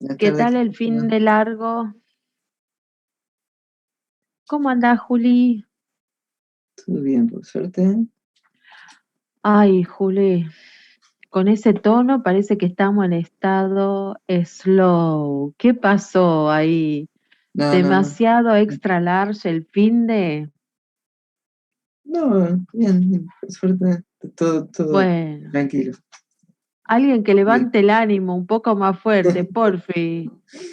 Buenas ¿Qué tardes, tal el fin Cristina. de largo? ¿Cómo andás, Juli? Todo bien, por suerte. Ay, Juli, con ese tono parece que estamos en estado slow. ¿Qué pasó ahí? No, no, no. ¿Demasiado extra large el fin de? No, bien, bien, por suerte. Todo Bueno, tranquilo. alguien que Bien. levante el ánimo un poco más fuerte, porfi.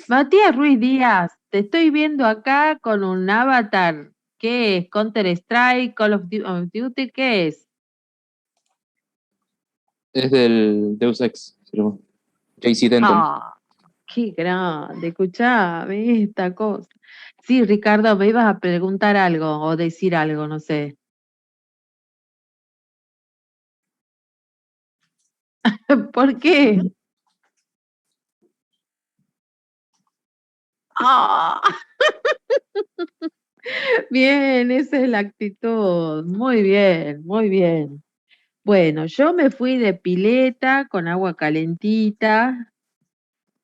Matías Ruiz Díaz, te estoy viendo acá con un avatar. ¿Qué es? ¿Counter Strike? ¿Call of Duty? ¿Qué es? Es del Deus Ex, se llama. JC Denton. Ah, qué grande, escuchame esta cosa. Sí, Ricardo, me ibas a preguntar algo o decir algo, no sé. ¿Por qué? Ah, bien, esa es la actitud. Muy bien, muy bien. Bueno, yo me fui de pileta con agua calentita,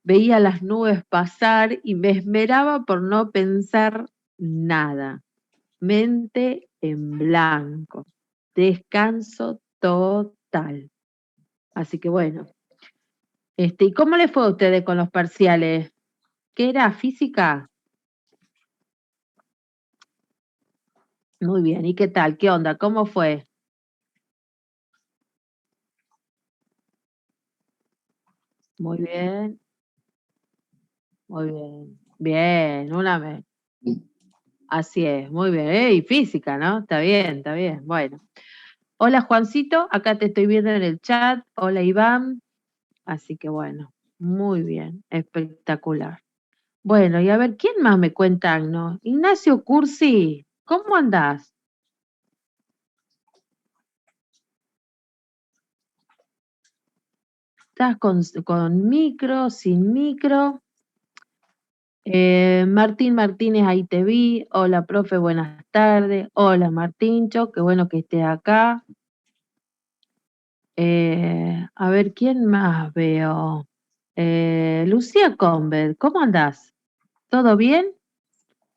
veía las nubes pasar y me esmeraba por no pensar nada. Mente en blanco. Descanso total. Así que bueno. ¿Y cómo le fue a ustedes con los parciales? ¿Qué era? ¿Física? Muy bien. ¿Y qué tal? ¿Qué onda? ¿Cómo fue? Muy bien, muy bien. Bien, una vez. Así es, muy bien. Y física, ¿no? Está bien, está bien. Bueno. Hola Juancito, acá te estoy viendo en el chat. Hola Iván. Así que bueno, muy bien, espectacular. Bueno, y a ver, ¿quién más me cuenta, no? Ignacio Cursi, ¿cómo andás? ¿Estás con micro, sin micro? Martín Martínez, ahí te vi. Hola, profe, buenas tardes. Hola, Martíncho, qué bueno que estés acá. A ver, ¿quién más veo? Lucía Convert, ¿cómo andás? ¿Todo bien?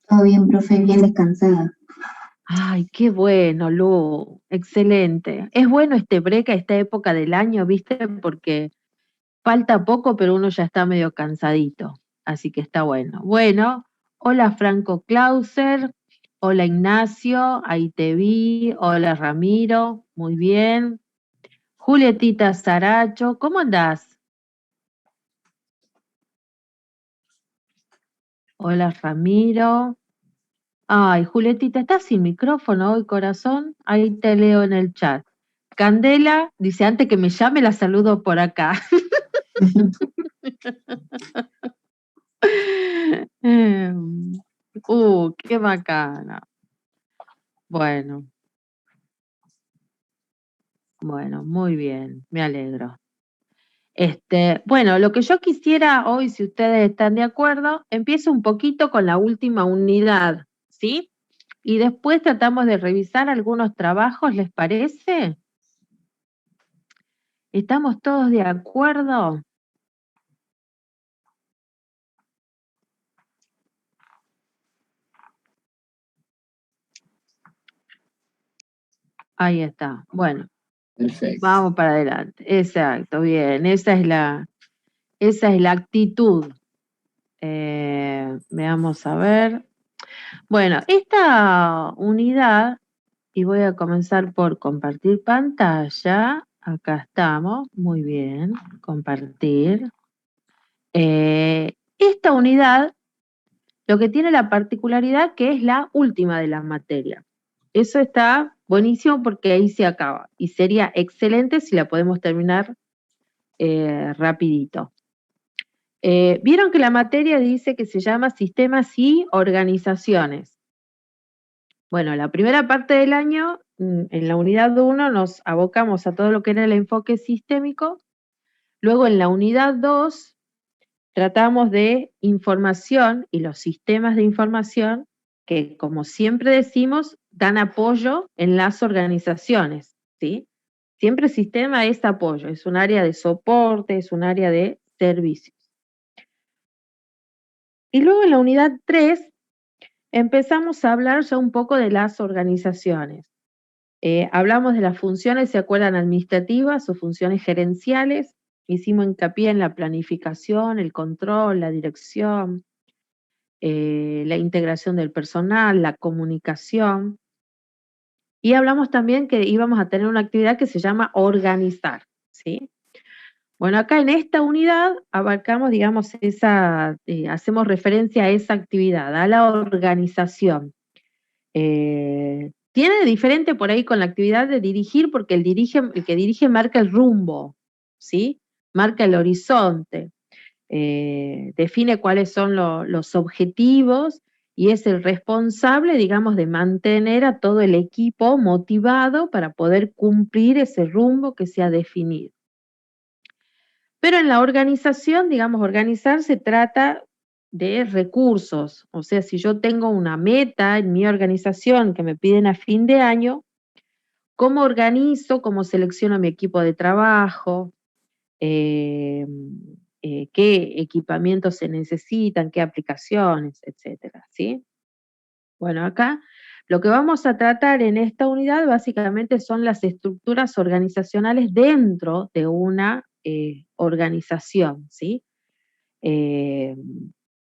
Todo bien, profe, bien descansada. Ay, qué bueno, Lu, excelente. Es bueno este break a esta época del año, ¿viste? Porque falta poco, pero uno ya está medio cansadito, así que está bueno. Bueno, hola Franco Clauser, hola Ignacio, ahí te vi, hola Ramiro, muy bien. Julietita Saracho, ¿cómo andás? Hola Ramiro. Ay, Julietita, ¿estás sin micrófono hoy, corazón? Ahí te leo en el chat. Candela dice, antes que me llame, la saludo por acá. Qué bacana. Bueno, bueno, muy bien, me alegro. Bueno, lo que yo quisiera hoy, si ustedes están de acuerdo, empiezo un poquito con la última unidad, ¿sí? Y después tratamos de revisar algunos trabajos, ¿les parece? ¿Estamos todos de acuerdo? Ahí está. Bueno, Perfecto. vamos para adelante. Exacto, bien. Esa es la actitud. Veamos a ver. Bueno, esta unidad, y voy a comenzar por compartir pantalla. Acá estamos. Muy bien. Compartir. Esta unidad, lo que tiene la particularidad que es la última de la materia. Eso está buenísimo porque ahí se acaba. Y sería excelente si la podemos terminar rapidito. Vieron que la materia dice que se llama sistemas y organizaciones. Bueno, la primera parte del año, en la unidad 1, nos abocamos a todo lo que era el enfoque sistémico. Luego en la unidad 2 tratamos de información y los sistemas de información que, como siempre decimos, dan apoyo en las organizaciones, ¿sí? Siempre sistema es apoyo, es un área de soporte, es un área de servicios. Y luego en la unidad 3 empezamos a hablar ya un poco de las organizaciones. Hablamos de las funciones, ¿se acuerdan? Administrativas o funciones gerenciales. Hicimos hincapié en la planificación, el control, la dirección, la integración del personal, la comunicación. Y hablamos también que íbamos a tener una actividad que se llama organizar, ¿sí? Bueno, acá en esta unidad abarcamos, digamos, hacemos referencia a esa actividad, a la organización. Tiene diferente por ahí con la actividad de dirigir, porque el que dirige marca el rumbo, ¿sí? Marca el horizonte, define cuáles son los objetivos y es el responsable, digamos, de mantener a todo el equipo motivado para poder cumplir ese rumbo que se ha definido. Pero en la organización, digamos, organizar se trata de recursos. O sea, si yo tengo una meta en mi organización que me piden a fin de año, ¿cómo organizo, cómo selecciono mi equipo de trabajo? ¿Qué equipamientos se necesitan? ¿Qué aplicaciones? Etcétera, ¿sí? Bueno, acá lo que vamos a tratar en esta unidad básicamente son las estructuras organizacionales dentro de una organización, ¿sí?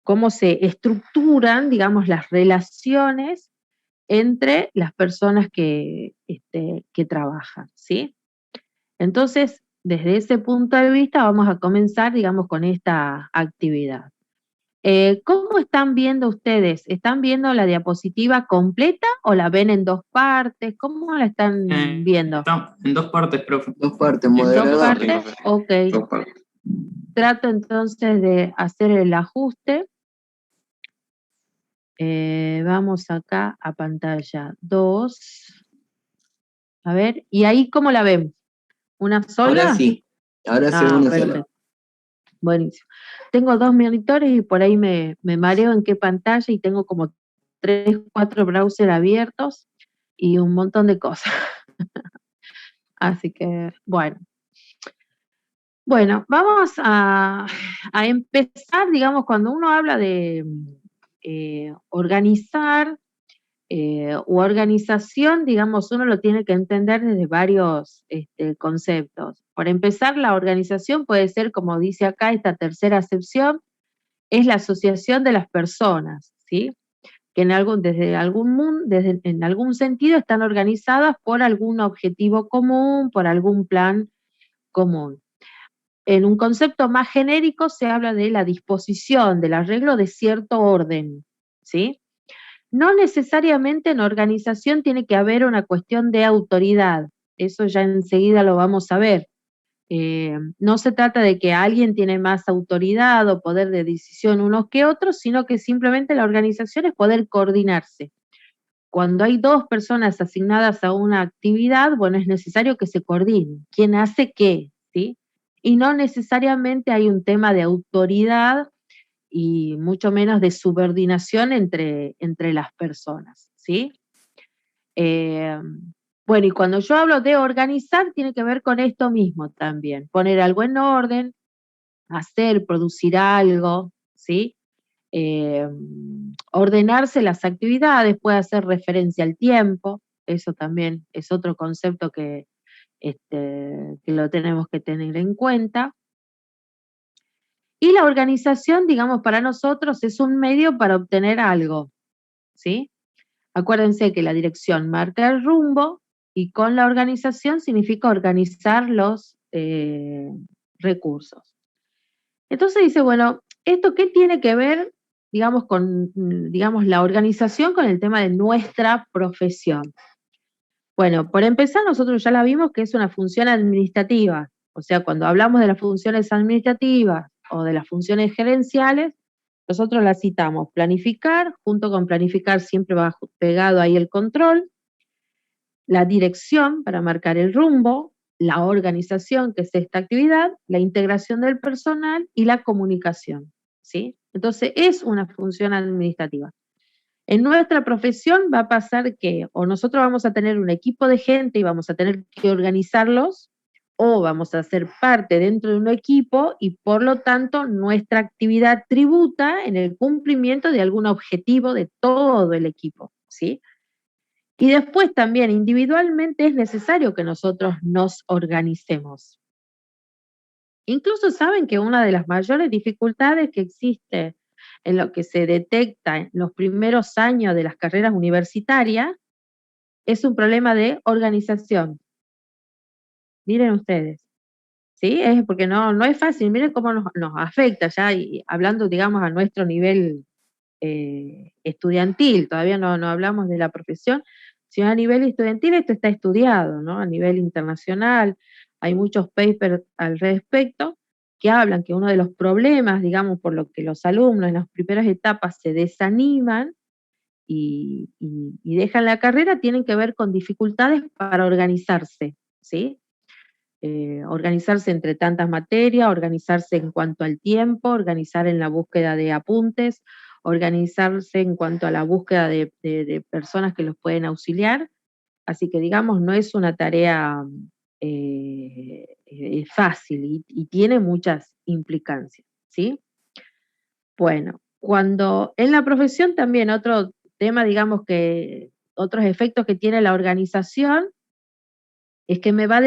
Cómo se estructuran, digamos, las relaciones entre las personas que trabajan, ¿sí? Entonces, desde ese punto de vista vamos a comenzar, digamos, con esta actividad. ¿Cómo están viendo ustedes? ¿Están viendo la diapositiva completa o la ven en dos partes? ¿Cómo la están viendo? Está en dos partes, profe. Dos partes, Sí, moderador. ¿Dos partes? Ok. Dos partes. Trato entonces de hacer el ajuste. Vamos acá a pantalla 2. A ver, ¿y ahí cómo la ven? ¿Una sola? Ahora sí una perfecto. sola. Buenísimo. Tengo 2 monitores y por ahí me mareo en qué pantalla y tengo como 3, 4 browsers abiertos y un montón de cosas. Así que, bueno. Bueno, vamos a empezar, digamos, cuando uno habla de organizar u organización, digamos, uno lo tiene que entender desde varios conceptos. Por empezar, la organización puede ser, como dice acá, esta tercera acepción, es la asociación de las personas, ¿sí? Que en algún sentido están organizadas por algún objetivo común, por algún plan común. En un concepto más genérico se habla de la disposición, del arreglo de cierto orden, ¿sí? No necesariamente en organización tiene que haber una cuestión de autoridad, eso ya enseguida lo vamos a ver. No se trata de que alguien tiene más autoridad o poder de decisión unos que otros, sino que simplemente la organización es poder coordinarse. Cuando hay 2 personas asignadas a una actividad, bueno, es necesario que se coordinen. ¿Quién hace qué? ¿Sí? Y no necesariamente hay un tema de autoridad y mucho menos de subordinación entre las personas, ¿sí? Bueno, y cuando yo hablo de organizar, tiene que ver con esto mismo también, poner algo en orden, hacer, producir algo, ¿sí? Ordenarse las actividades, puede hacer referencia al tiempo, eso también es otro concepto que lo tenemos que tener en cuenta. Y la organización, digamos, para nosotros es un medio para obtener algo, ¿sí? Acuérdense que la dirección marca el rumbo y con la organización significa organizar los recursos. Entonces dice, bueno, ¿esto qué tiene que ver, digamos, con la organización con el tema de nuestra profesión? Bueno, por empezar, nosotros ya la vimos que es una función administrativa. O sea, cuando hablamos de las funciones administrativas o de las funciones gerenciales, nosotros las citamos planificar, junto con planificar siempre va pegado ahí el control, la dirección para marcar el rumbo, la organización, que es esta actividad, la integración del personal y la comunicación, ¿sí? Entonces, es una función administrativa. En nuestra profesión va a pasar que o nosotros vamos a tener un equipo de gente y vamos a tener que organizarlos, o vamos a ser parte dentro de un equipo y por lo tanto nuestra actividad tributa en el cumplimiento de algún objetivo de todo el equipo, ¿sí? Y después también individualmente es necesario que nosotros nos organicemos. Incluso saben que una de las mayores dificultades que existe en lo que se detecta en los primeros años de las carreras universitarias es un problema de organización. Miren ustedes, ¿sí? Es porque no es fácil, miren cómo nos afecta ya, y hablando, digamos, a nuestro nivel estudiantil, todavía no hablamos de la profesión, sino a nivel estudiantil esto está estudiado, ¿no? A nivel internacional, hay muchos papers al respecto que hablan que uno de los problemas, digamos, por lo que los alumnos en las primeras etapas se desaniman y dejan la carrera, tienen que ver con dificultades para organizarse, ¿sí? Organizarse entre tantas materias, organizarse en cuanto al tiempo, organizar en la búsqueda de apuntes, organizarse en cuanto a la búsqueda de personas que los pueden auxiliar. Así que, digamos, no es una tarea fácil y tiene muchas implicancias, ¿sí? Bueno, cuando en la profesión también otro tema, digamos que otros efectos que tiene la organización es que me va a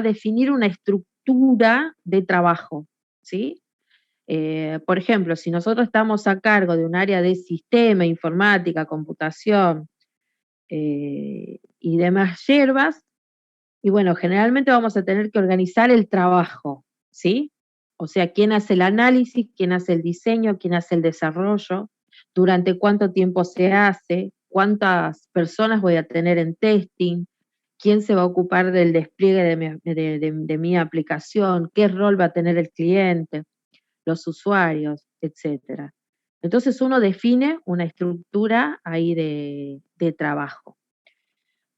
definir una estructura de trabajo, ¿sí? Por ejemplo, si nosotros estamos a cargo de un área de sistema, informática, computación y demás hierbas, y bueno, generalmente vamos a tener que organizar el trabajo, ¿sí? O sea, quién hace el análisis, quién hace el diseño, quién hace el desarrollo, durante cuánto tiempo se hace, cuántas personas voy a tener en testing, quién se va a ocupar del despliegue de mi aplicación, qué rol va a tener el cliente, los usuarios, etcétera. Entonces uno define una estructura ahí de trabajo.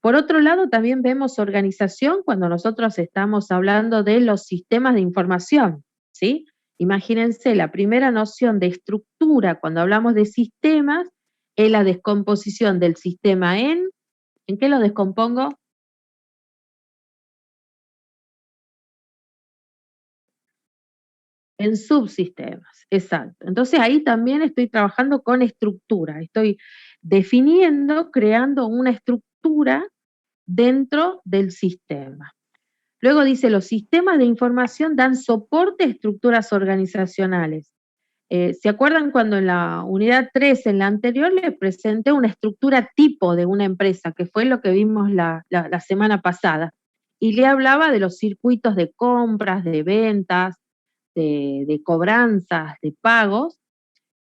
Por otro lado, también vemos organización cuando nosotros estamos hablando de los sistemas de información, ¿sí? Imagínense, la primera noción de estructura cuando hablamos de sistemas es la descomposición del sistema ¿en qué lo descompongo? En subsistemas, exacto. Entonces ahí también estoy trabajando con estructura, estoy definiendo, creando una estructura dentro del sistema. Luego dice, los sistemas de información dan soporte a estructuras organizacionales. ¿Se acuerdan cuando en la unidad 3, en la anterior, les presenté una estructura tipo de una empresa, que fue lo que vimos la semana pasada? Y le hablaba de los circuitos de compras, de ventas, de cobranzas, de pagos.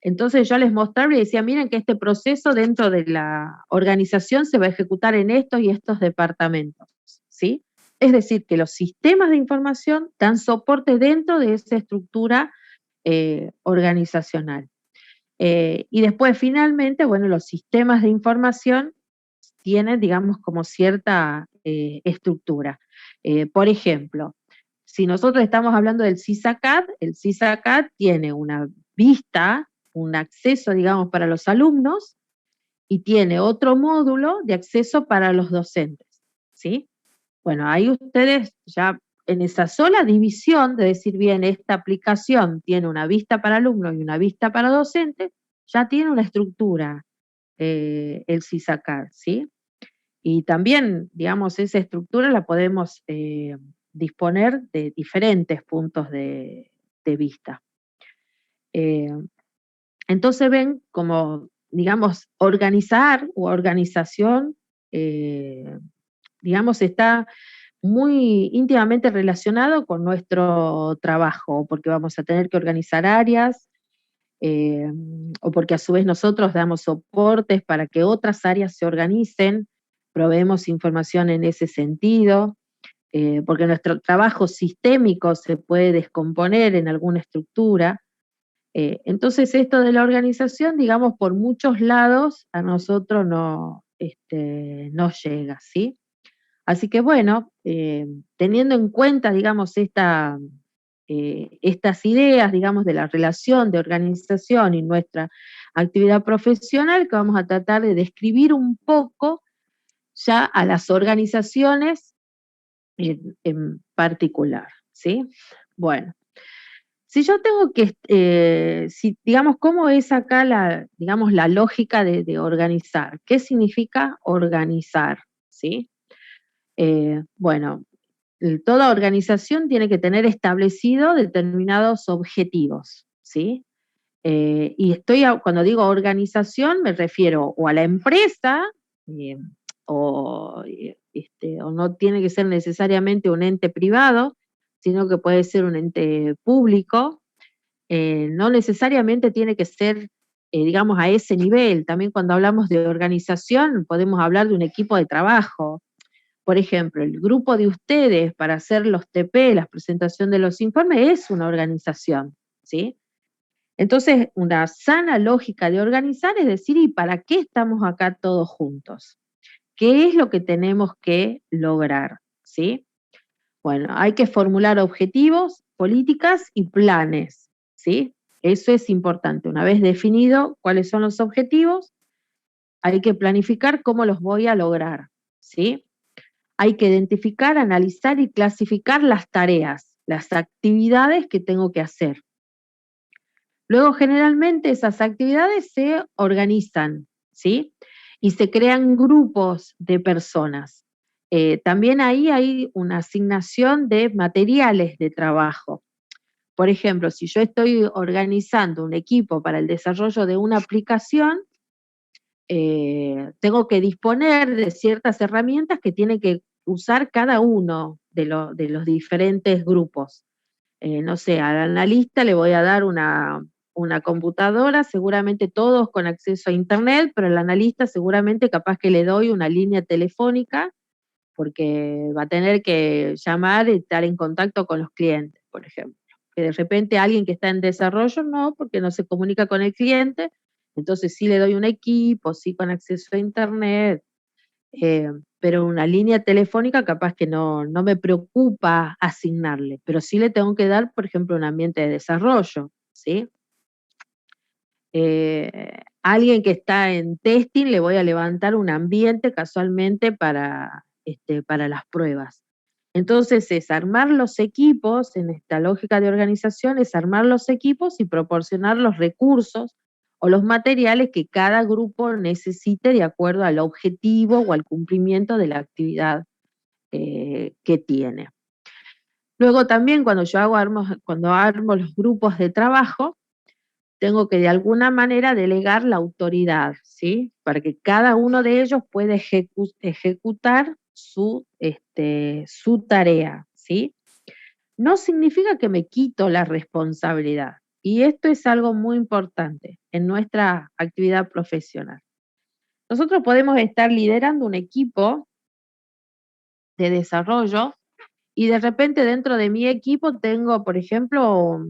Entonces yo les mostraba y decía, miren que este proceso dentro de la organización se va a ejecutar en estos y estos departamentos, ¿sí? Es decir, que los sistemas de información dan soporte dentro de esa estructura organizacional. Y después, finalmente, bueno, los sistemas de información tienen, digamos, como cierta estructura. Por ejemplo, si nosotros estamos hablando del CISACAD, el CISACAD tiene una vista, un acceso, digamos, para los alumnos y tiene otro módulo de acceso para los docentes, ¿sí? Bueno, ahí ustedes ya en esa sola división de decir, bien, esta aplicación tiene una vista para alumnos y una vista para docentes, ya tiene una estructura el CISACAD, ¿sí? Y también, digamos, esa estructura la podemos disponer de diferentes puntos de vista. Entonces ven como, digamos, organizar o organización, digamos, está muy íntimamente relacionado con nuestro trabajo, porque vamos a tener que organizar áreas, o porque a su vez nosotros damos soportes para que otras áreas se organicen, proveemos información en ese sentido, porque nuestro trabajo sistémico se puede descomponer en alguna estructura. Entonces esto de la organización, digamos, por muchos lados a nosotros no llega, ¿sí? Así que bueno, teniendo en cuenta, digamos, estas ideas, digamos, de la relación de organización y nuestra actividad profesional, que vamos a tratar de describir un poco ya a las organizaciones en particular, ¿sí? Bueno, si yo tengo que, digamos, ¿cómo es acá digamos, la lógica de organizar? ¿Qué significa organizar? ¿Sí? Bueno, toda organización tiene que tener establecido determinados objetivos, ¿sí? Y cuando digo organización me refiero o a la empresa, eh, o no tiene que ser necesariamente un ente privado, sino que puede ser un ente público. No necesariamente tiene que ser, digamos, a ese nivel. También cuando hablamos de organización podemos hablar de un equipo de trabajo. Por ejemplo, el grupo de ustedes para hacer los TP, la presentación de los informes, es una organización, ¿sí? Entonces, una sana lógica de organizar es decir, ¿y para qué estamos acá todos juntos? ¿Qué es lo que tenemos que lograr? ¿Sí? Bueno, hay que formular objetivos, políticas y planes, ¿sí? Eso es importante. Una vez definido cuáles son los objetivos, hay que planificar cómo los voy a lograr, ¿sí? Hay que identificar, analizar y clasificar las tareas, las actividades que tengo que hacer. Luego, generalmente, esas actividades se organizan, ¿sí? Y se crean grupos de personas. También ahí hay una asignación de materiales de trabajo. Por ejemplo, si yo estoy organizando un equipo para el desarrollo de una aplicación, tengo que disponer de ciertas herramientas que tiene que usar cada uno de los diferentes grupos. No sé, al analista le voy a dar una computadora, seguramente todos con acceso a internet, pero al analista seguramente capaz que le doy una línea telefónica porque va a tener que llamar y estar en contacto con los clientes, por ejemplo. Que de repente alguien que está en desarrollo no, porque no se comunica con el cliente, entonces sí le doy un equipo, sí con acceso a internet, pero una línea telefónica capaz que no me preocupa asignarle, pero sí le tengo que dar, por ejemplo, un ambiente de desarrollo, ¿sí? Alguien que está en testing le voy a levantar un ambiente casualmente para las pruebas. Entonces es armar los equipos, en esta lógica de organización, es armar los equipos y proporcionar los recursos o los materiales que cada grupo necesite de acuerdo al objetivo o al cumplimiento de la actividad que tiene. Luego también cuando cuando armo los grupos de trabajo, tengo que de alguna manera delegar la autoridad, ¿sí? Para que cada uno de ellos pueda ejecutar su tarea, ¿sí? No significa que me quito la responsabilidad. Y esto es algo muy importante en nuestra actividad profesional. Nosotros podemos estar liderando un equipo de desarrollo y de repente dentro de mi equipo tengo, por ejemplo,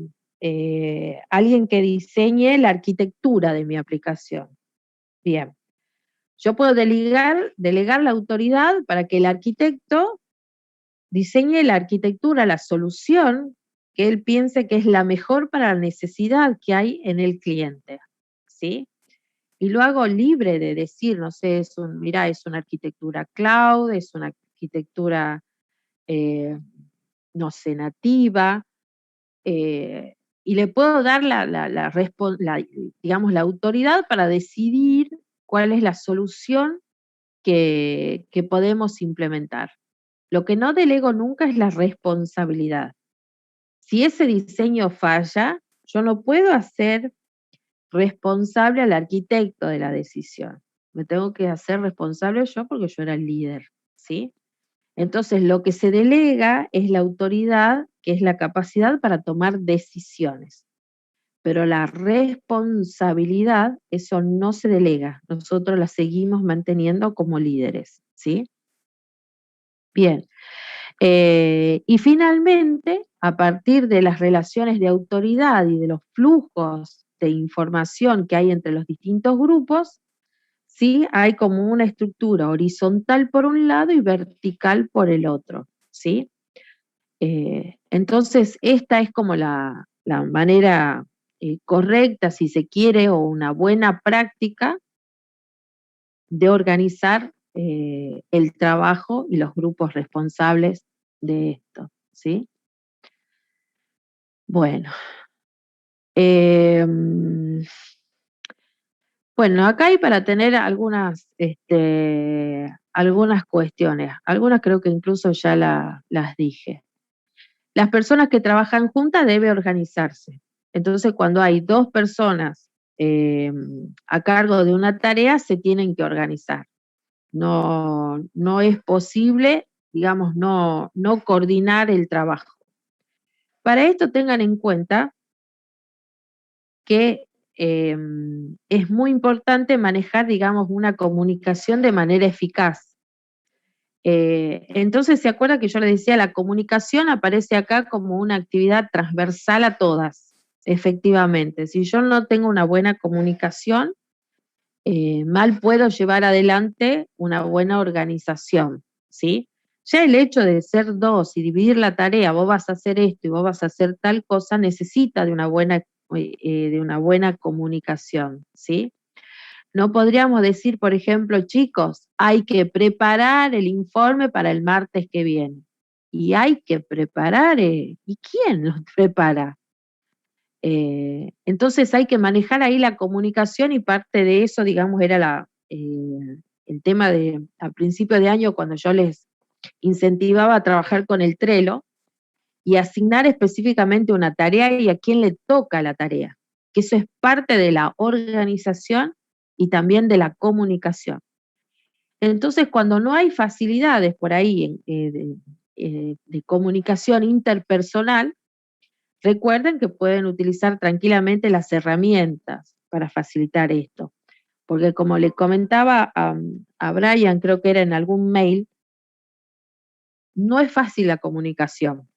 alguien que diseñe la arquitectura de mi aplicación. Bien, yo puedo delegar la autoridad para que el arquitecto diseñe la arquitectura, la solución que él piense que es la mejor para la necesidad que hay en el cliente, ¿sí? Y lo hago libre de decir, no sé, es una arquitectura cloud, es una arquitectura, no sé, nativa, y le puedo dar digamos, la autoridad para decidir cuál es la solución que podemos implementar. Lo que no delego nunca es la responsabilidad. Si ese diseño falla, yo no puedo hacer responsable al arquitecto de la decisión. Me tengo que hacer responsable yo porque yo era el líder, ¿sí? Entonces, lo que se delega es la autoridad, que es la capacidad para tomar decisiones. Pero la responsabilidad, eso no se delega. Nosotros la seguimos manteniendo como líderes, ¿sí? Bien. Y finalmente, a partir de las relaciones de autoridad y de los flujos de información que hay entre los distintos grupos, ¿sí? Hay como una estructura horizontal por un lado y vertical por el otro, ¿sí? Entonces, esta es como la manera correcta, si se quiere, o una buena práctica de organizar el trabajo y los grupos responsables de esto, ¿sí? Bueno. Bueno, acá hay para tener algunas cuestiones. Algunas creo que incluso ya las dije. Las personas que trabajan juntas deben organizarse. Entonces, cuando hay dos personas a cargo de una tarea, se tienen que organizar. No es posible, digamos, no coordinar el trabajo. Para esto tengan en cuenta que es muy importante manejar, digamos, una comunicación de manera eficaz. Entonces, ¿se acuerda que yo le decía, la comunicación aparece acá como una actividad transversal a todas? Efectivamente, si yo no tengo una buena comunicación, mal puedo llevar adelante una buena organización, ¿sí? Ya el hecho de ser dos y dividir la tarea, vos vas a hacer esto y vos vas a hacer tal cosa, necesita de una buena comunicación, ¿sí? No podríamos decir, por ejemplo, chicos, hay que preparar el informe para el martes que viene. Y hay que preparar, ¿y quién los prepara? Entonces hay que manejar ahí la comunicación y parte de eso, digamos, era el tema a principio de año cuando yo les incentivaba a trabajar con el Trello y asignar específicamente una tarea y a quién le toca la tarea, que eso es parte de la organización y también de la comunicación. Entonces, cuando no hay facilidades por ahí de comunicación interpersonal, recuerden que pueden utilizar tranquilamente las herramientas para facilitar esto, porque como le comentaba a Brian, creo que era en algún mail, no es fácil la comunicación.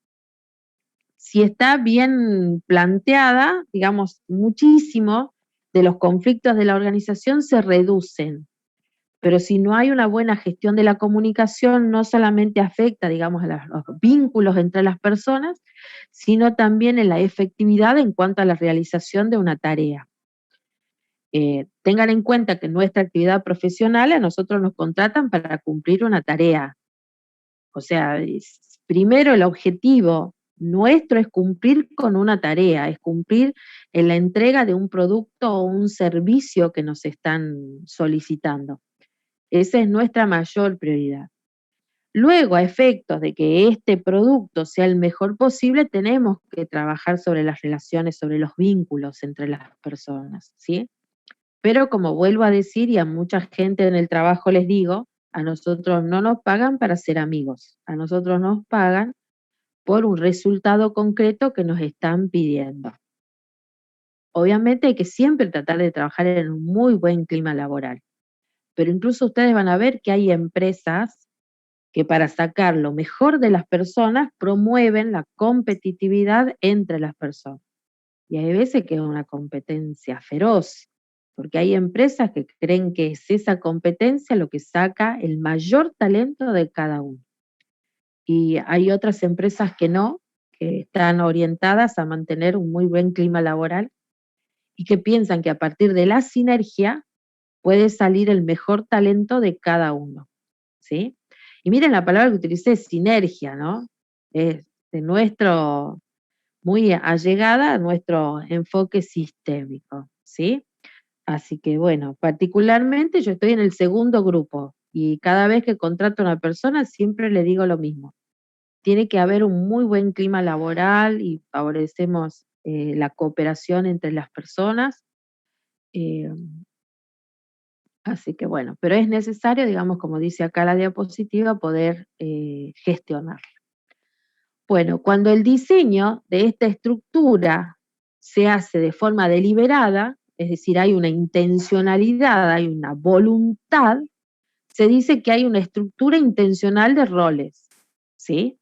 Si está bien planteada, digamos, muchísimo de los conflictos de la organización se reducen, pero si no hay una buena gestión de la comunicación, no solamente afecta, digamos, a los vínculos entre las personas, sino también en la efectividad en cuanto a la realización de una tarea. Tengan en cuenta que en nuestra actividad profesional a nosotros nos contratan para cumplir una tarea. O sea, primero el objetivo nuestro es cumplir con una tarea, es cumplir en la entrega de un producto o un servicio que nos están solicitando. Esa es nuestra mayor prioridad. Luego, a efectos de que este producto sea el mejor posible, tenemos que trabajar sobre las relaciones, sobre los vínculos entre las personas, ¿sí? Pero como vuelvo a decir, y a mucha gente en el trabajo les digo, a nosotros no nos pagan para ser amigos, a nosotros nos pagan por un resultado concreto que nos están pidiendo. Obviamente hay que siempre tratar de trabajar en un muy buen clima laboral, pero incluso ustedes van a ver que hay empresas que para sacar lo mejor de las personas promueven la competitividad entre las personas. Y hay veces que es una competencia feroz, porque hay empresas que creen que es esa competencia lo que saca el mayor talento de cada uno. Y hay otras empresas que no, que están orientadas a mantener un muy buen clima laboral y que piensan que a partir de la sinergia puede salir el mejor talento de cada uno, ¿sí? Y miren la palabra que utilicé, sinergia, ¿no? Es de muy allegada a nuestro enfoque sistémico, ¿sí? Así que bueno, particularmente yo estoy en el segundo grupo y cada vez que contrato a una persona siempre le digo lo mismo. Tiene que haber un muy buen clima laboral y favorecemos la cooperación entre las personas. Así que bueno, pero es necesario, digamos, como dice acá la diapositiva, poder gestionar. Bueno, cuando el diseño de esta estructura se hace de forma deliberada, es decir, hay una intencionalidad, hay una voluntad, se dice que hay una estructura intencional de roles, ¿sí?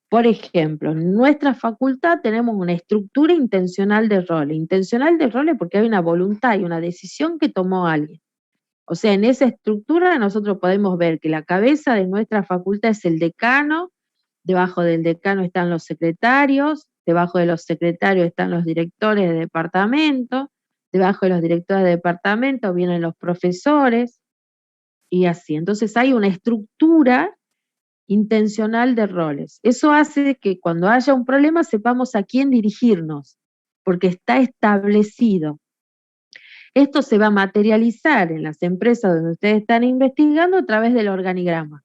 Por ejemplo, en nuestra facultad tenemos una estructura intencional de roles porque hay una voluntad y una decisión que tomó alguien. O sea, en esa estructura nosotros podemos ver que la cabeza de nuestra facultad es el decano, debajo del decano están los secretarios, debajo de los secretarios están los directores de departamento, debajo de los directores de departamento vienen los profesores, y así. Entonces hay una estructura intencional de roles. Eso hace que cuando haya un problema sepamos a quién dirigirnos, porque está establecido. Esto se va a materializar en las empresas donde ustedes están investigando a través del organigrama.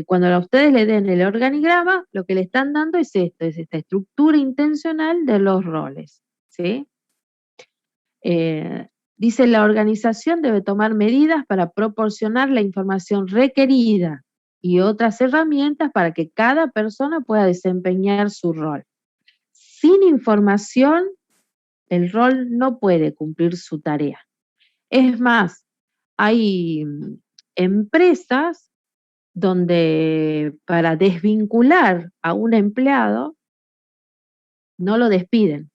Cuando a ustedes le den el organigrama, lo que le están dando es esto, es esta estructura intencional de los roles, ¿sí? Dice, la organización debe tomar medidas para proporcionar la información requerida y otras herramientas para que cada persona pueda desempeñar su rol. Sin información, el rol no puede cumplir su tarea. Es más, hay empresas donde para desvincular a un empleado no lo despiden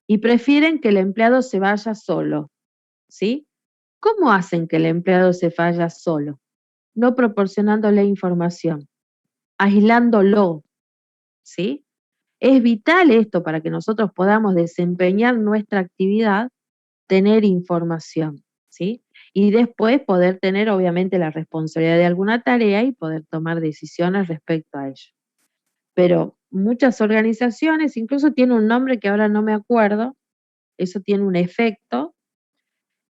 y prefieren que el empleado se vaya solo, ¿sí? ¿Cómo hacen que el empleado se vaya solo? No proporcionándole información, aislándolo, ¿sí? Es vital esto para que nosotros podamos desempeñar nuestra actividad, tener información, ¿sí? Y después poder tener obviamente la responsabilidad de alguna tarea y poder tomar decisiones respecto a ello. Pero muchas organizaciones, incluso tiene un nombre que ahora no me acuerdo, eso tiene un efecto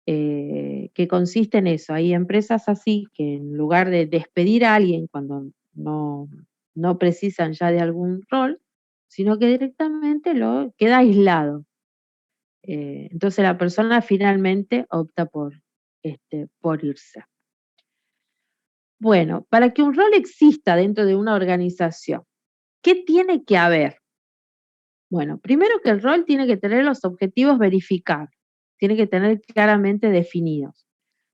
que consiste en eso. Hay empresas así que en lugar de despedir a alguien cuando no precisan ya de algún rol, sino que directamente lo queda aislado. Entonces la persona finalmente opta por irse. Bueno, para que un rol exista dentro de una organización, ¿qué tiene que haber? Bueno, primero que el rol tiene que tener los objetivos verificables, tiene que tener claramente definidos.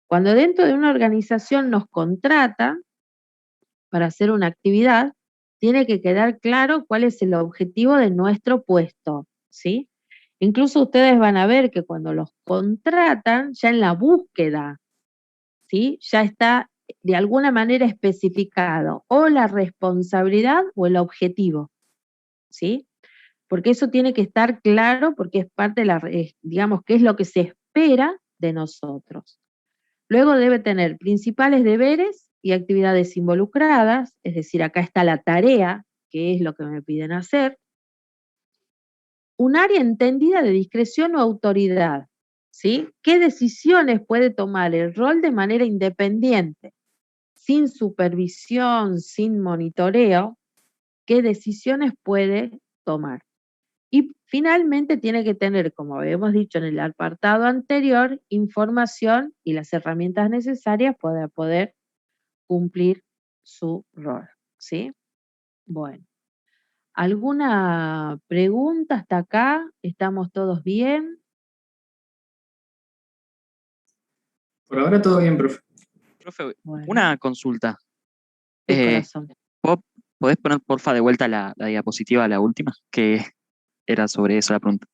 Cuando dentro de una organización nos contratan para hacer una actividad, tiene que quedar claro cuál es el objetivo de nuestro puesto, ¿sí? Incluso ustedes van a ver que cuando los contratan, ya en la búsqueda, ¿sí? Ya está de alguna manera especificado o la responsabilidad o el objetivo, ¿sí? Porque eso tiene que estar claro porque es parte de digamos, que es lo que se espera de nosotros. Luego debe tener principales deberes y actividades involucradas, es decir, acá está la tarea, que es lo que me piden hacer. Un área entendida de discreción o autoridad, ¿sí? ¿Qué decisiones puede tomar el rol de manera independiente? Sin supervisión, sin monitoreo, ¿qué decisiones puede tomar? Y finalmente tiene que tener, como habíamos dicho en el apartado anterior, información y las herramientas necesarias para poder cumplir su rol, ¿sí? Bueno, ¿alguna pregunta hasta acá? ¿Estamos todos bien? Por ahora todo bien, profe. Profe, Bueno. una consulta. Sí, corazón. ¿Podés poner, porfa, de vuelta la diapositiva, la última? Que era sobre eso la pregunta.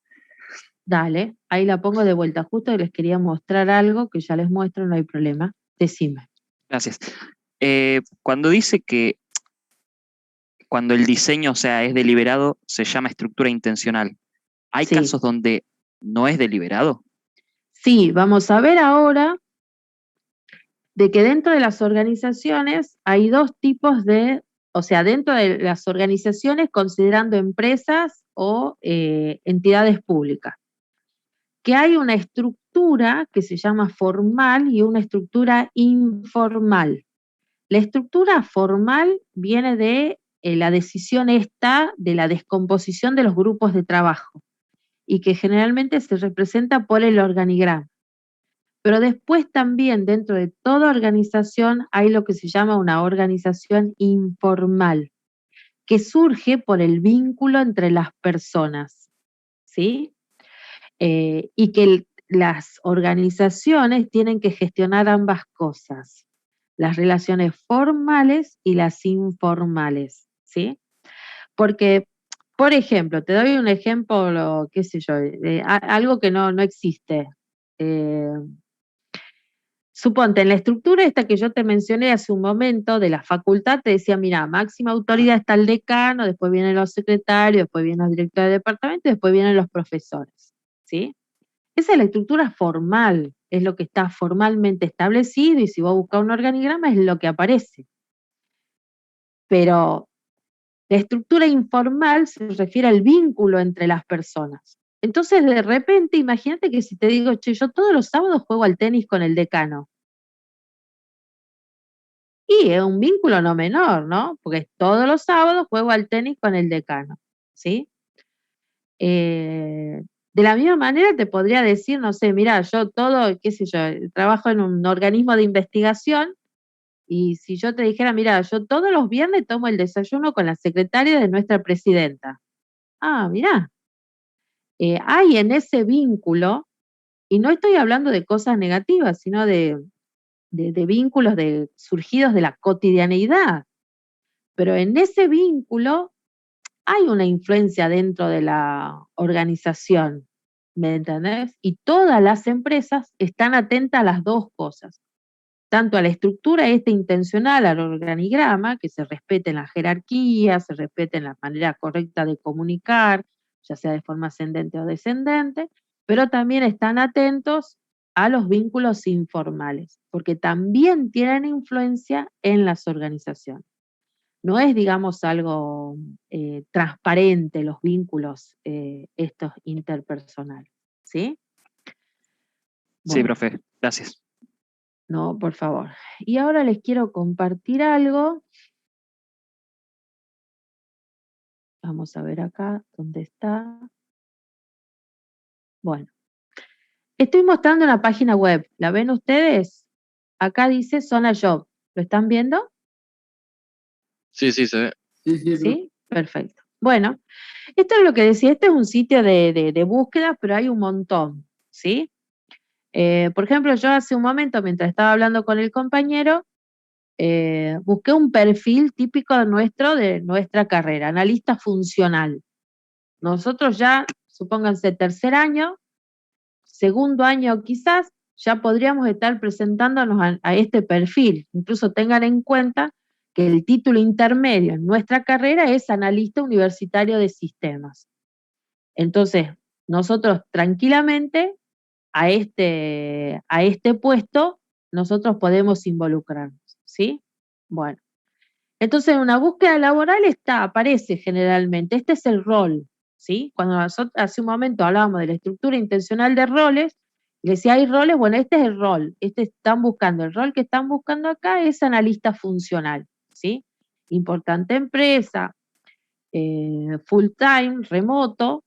Dale, ahí la pongo de vuelta. Justo les quería mostrar algo que ya les muestro, no hay problema. Decime. Gracias. Cuando dice que cuando el diseño, o sea, es deliberado, se llama estructura intencional, ¿hay Sí. casos donde no es deliberado? Sí, vamos a ver ahora de que dentro de las organizaciones hay dos tipos o sea, dentro de las organizaciones considerando empresas o entidades públicas, que hay una estructura que se llama formal y una estructura informal. La estructura formal viene de la decisión esta de la descomposición de los grupos de trabajo y que generalmente se representa por el organigrama. Pero después también dentro de toda organización hay lo que se llama una organización informal, que surge por el vínculo entre las personas, ¿sí? Y que las organizaciones tienen que gestionar ambas cosas, las relaciones formales y las informales, ¿sí? Porque, por ejemplo, te doy un ejemplo, qué sé yo, algo que no existe. Suponte, en la estructura esta que yo te mencioné hace un momento de la facultad, te decía, mira, máxima autoridad está el decano, después vienen los secretarios, después vienen los directores de departamento y después vienen los profesores, ¿sí? Esa es la estructura formal, es lo que está formalmente establecido y si vos buscas un organigrama es lo que aparece. pero la estructura informal se refiere al vínculo entre las personas. Entonces, de repente, imagínate que si te digo, che, yo todos los sábados juego al tenis con el decano. Y es un vínculo no menor, ¿no? Porque todos los sábados juego al tenis con el decano, ¿sí? De la misma manera te podría decir, no sé, mira, yo todo, qué sé yo, trabajo en un organismo de investigación y si yo te dijera, mira, yo todos los viernes tomo el desayuno con la secretaria de nuestra presidenta. Ah, mira, hay en ese vínculo, y no estoy hablando de cosas negativas, sino de vínculos surgidos de la cotidianeidad, pero en ese vínculo hay una influencia dentro de la organización, ¿me entendés? Y todas las empresas están atentas a las dos cosas, tanto a la estructura intencional, al organigrama, que se respeten las jerarquías, se respeten la manera correcta de comunicar, ya sea de forma ascendente o descendente, pero también están atentos a los vínculos informales, porque también tienen influencia en las organizaciones. No es, digamos, algo transparente los vínculos estos interpersonales, ¿sí? Sí, Bueno, profe, gracias. no, por favor. Y ahora les quiero compartir algo. Vamos a ver acá, ¿dónde está? Bueno, estoy mostrando una página web. ¿La ven ustedes? Acá dice Zona Job. ¿Lo están viendo? Sí, sí, se ve. Sí, perfecto. Bueno, esto es lo que decía, este es un sitio de búsqueda, pero hay un montón, ¿sí? Por ejemplo, yo hace un momento, mientras estaba hablando con el compañero, busqué un perfil típico de nuestra carrera, analista funcional. Nosotros ya, supónganse, tercer año, segundo año quizás, ya podríamos estar presentándonos a este perfil. Incluso tengan en cuenta que el título intermedio en nuestra carrera es analista universitario de sistemas. Entonces, nosotros tranquilamente a este puesto nosotros podemos involucrarnos, ¿sí? Bueno, entonces en una búsqueda laboral aparece generalmente, este es el rol, ¿sí? Cuando nosotros hace un momento hablábamos de la estructura intencional de roles, y decía, hay roles, bueno, este es el rol, el rol que están buscando acá es analista funcional, ¿sí? Importante empresa, full time, remoto.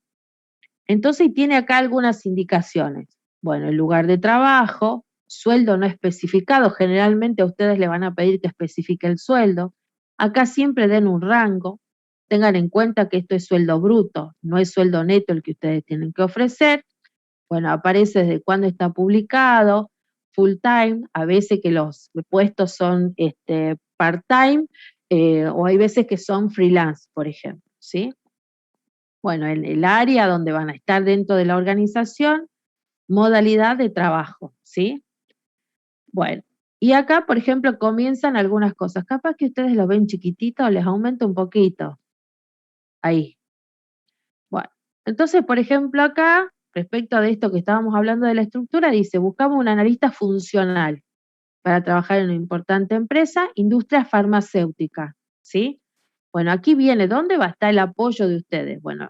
Entonces tiene acá algunas indicaciones. Bueno, el lugar de trabajo, sueldo no especificado, generalmente a ustedes le van a pedir que especifique el sueldo. Acá siempre den un rango, tengan en cuenta que esto es sueldo bruto, no es sueldo neto el que ustedes tienen que ofrecer. Bueno, aparece desde cuándo está publicado, full time, a veces que los puestos son part-time, o hay veces que son freelance, por ejemplo, ¿sí? Bueno, en el área donde van a estar dentro de la organización, modalidad de trabajo, ¿sí? Bueno, y acá, por ejemplo, comienzan algunas cosas. Capaz que ustedes lo ven chiquitito, les aumento un poquito. Ahí. Bueno, entonces, por ejemplo, acá, respecto de esto que estábamos hablando de la estructura, dice, buscamos un analista funcional para trabajar en una importante empresa, industria farmacéutica, ¿sí? Bueno, aquí viene, ¿dónde va a estar el apoyo de ustedes? Bueno,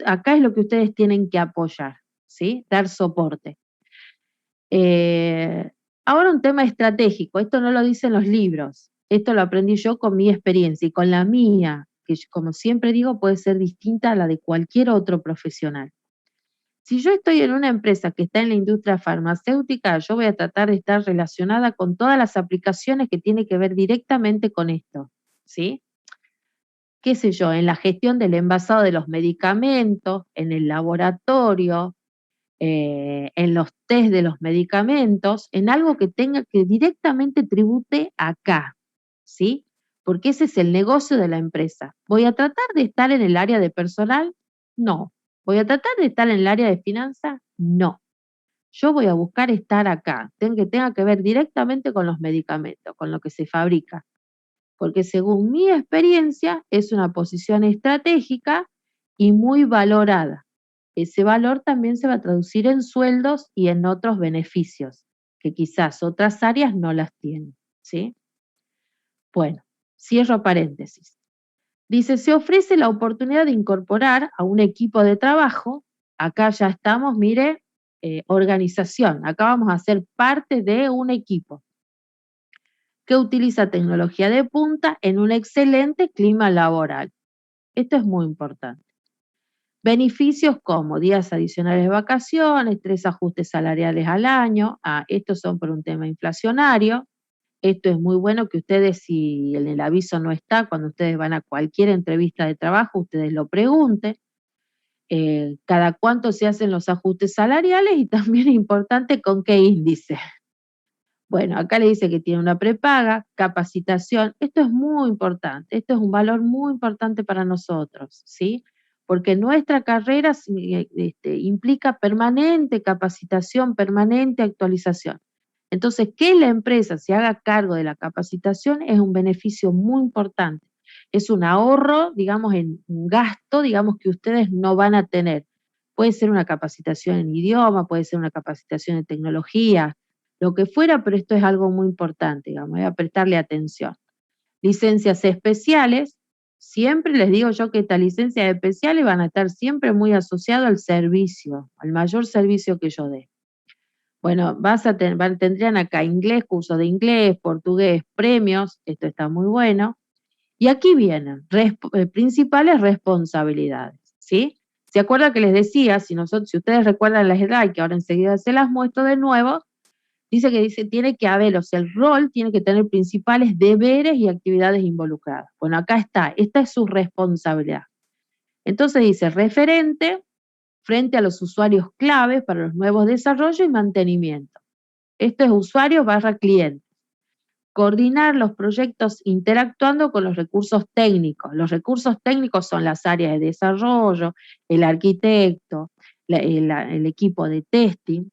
acá es lo que ustedes tienen que apoyar, ¿sí? Dar soporte. Ahora un tema estratégico, esto no lo dicen los libros, esto lo aprendí yo con mi experiencia y con la mía, que como siempre digo puede ser distinta a la de cualquier otro profesional. Si yo estoy en una empresa que está en la industria farmacéutica, yo voy a tratar de estar relacionada con todas las aplicaciones que tienen que ver directamente con esto, ¿sí? Qué sé yo, en la gestión del envasado de los medicamentos, en el laboratorio, en los test de los medicamentos, en algo que tenga que directamente tribute acá, ¿sí? Porque ese es el negocio de la empresa. ¿Voy a tratar de estar en el área de personal? No. ¿Voy a tratar de estar en el área de finanzas? No. Yo voy a buscar estar acá, que tenga que ver directamente con los medicamentos, con lo que se fabrica. Porque según mi experiencia es una posición estratégica y muy valorada. Ese valor también se va a traducir en sueldos y en otros beneficios, que quizás otras áreas no las tienen, ¿sí? Bueno, Cierro paréntesis. Dice, se ofrece la oportunidad de incorporar a un equipo de trabajo. Acá ya estamos, mire, organización. Acá vamos a ser parte de un equipo que utiliza tecnología de punta en un excelente clima laboral. Esto es muy importante. Beneficios como días adicionales de vacaciones, 3 ajustes salariales al año. Estos son por un tema inflacionario. Esto es muy bueno que ustedes, si en el aviso no está, cuando ustedes van a cualquier entrevista de trabajo, ustedes lo pregunten. Cada cuánto se hacen los ajustes salariales y también es importante con qué índice. Bueno, acá le dice que tiene una prepaga, capacitación. Esto es muy importante, esto es un valor muy importante para nosotros, ¿sí? Porque nuestra carrera implica permanente capacitación, permanente actualización. Entonces, que la empresa se haga cargo de la capacitación es un beneficio muy importante. Es un ahorro, digamos, en un gasto, digamos, que ustedes no van a tener. Puede ser una capacitación en idioma, puede ser una capacitación en tecnología, lo que fuera, pero esto es algo muy importante, digamos, voy a prestarle atención. Licencias especiales, siempre les digo yo que estas licencias especiales van a estar siempre muy asociadas al servicio, al mayor servicio que yo dé. Bueno, tendrían acá inglés, curso de inglés, portugués, premios, esto está muy bueno. Y aquí vienen principales responsabilidades, ¿sí? ¿Se acuerdan que les decía, si ustedes recuerdan las edades, que ahora enseguida se las muestro de nuevo, dice, tiene que haber, o sea, el rol tiene que tener principales deberes y actividades involucradas. Bueno, acá está, esta es su responsabilidad. Entonces dice, referente frente a los usuarios claves para los nuevos desarrollos y mantenimiento. Esto es usuario / cliente. Coordinar los proyectos interactuando con los recursos técnicos. Los recursos técnicos son las áreas de desarrollo, el arquitecto, el equipo de testing.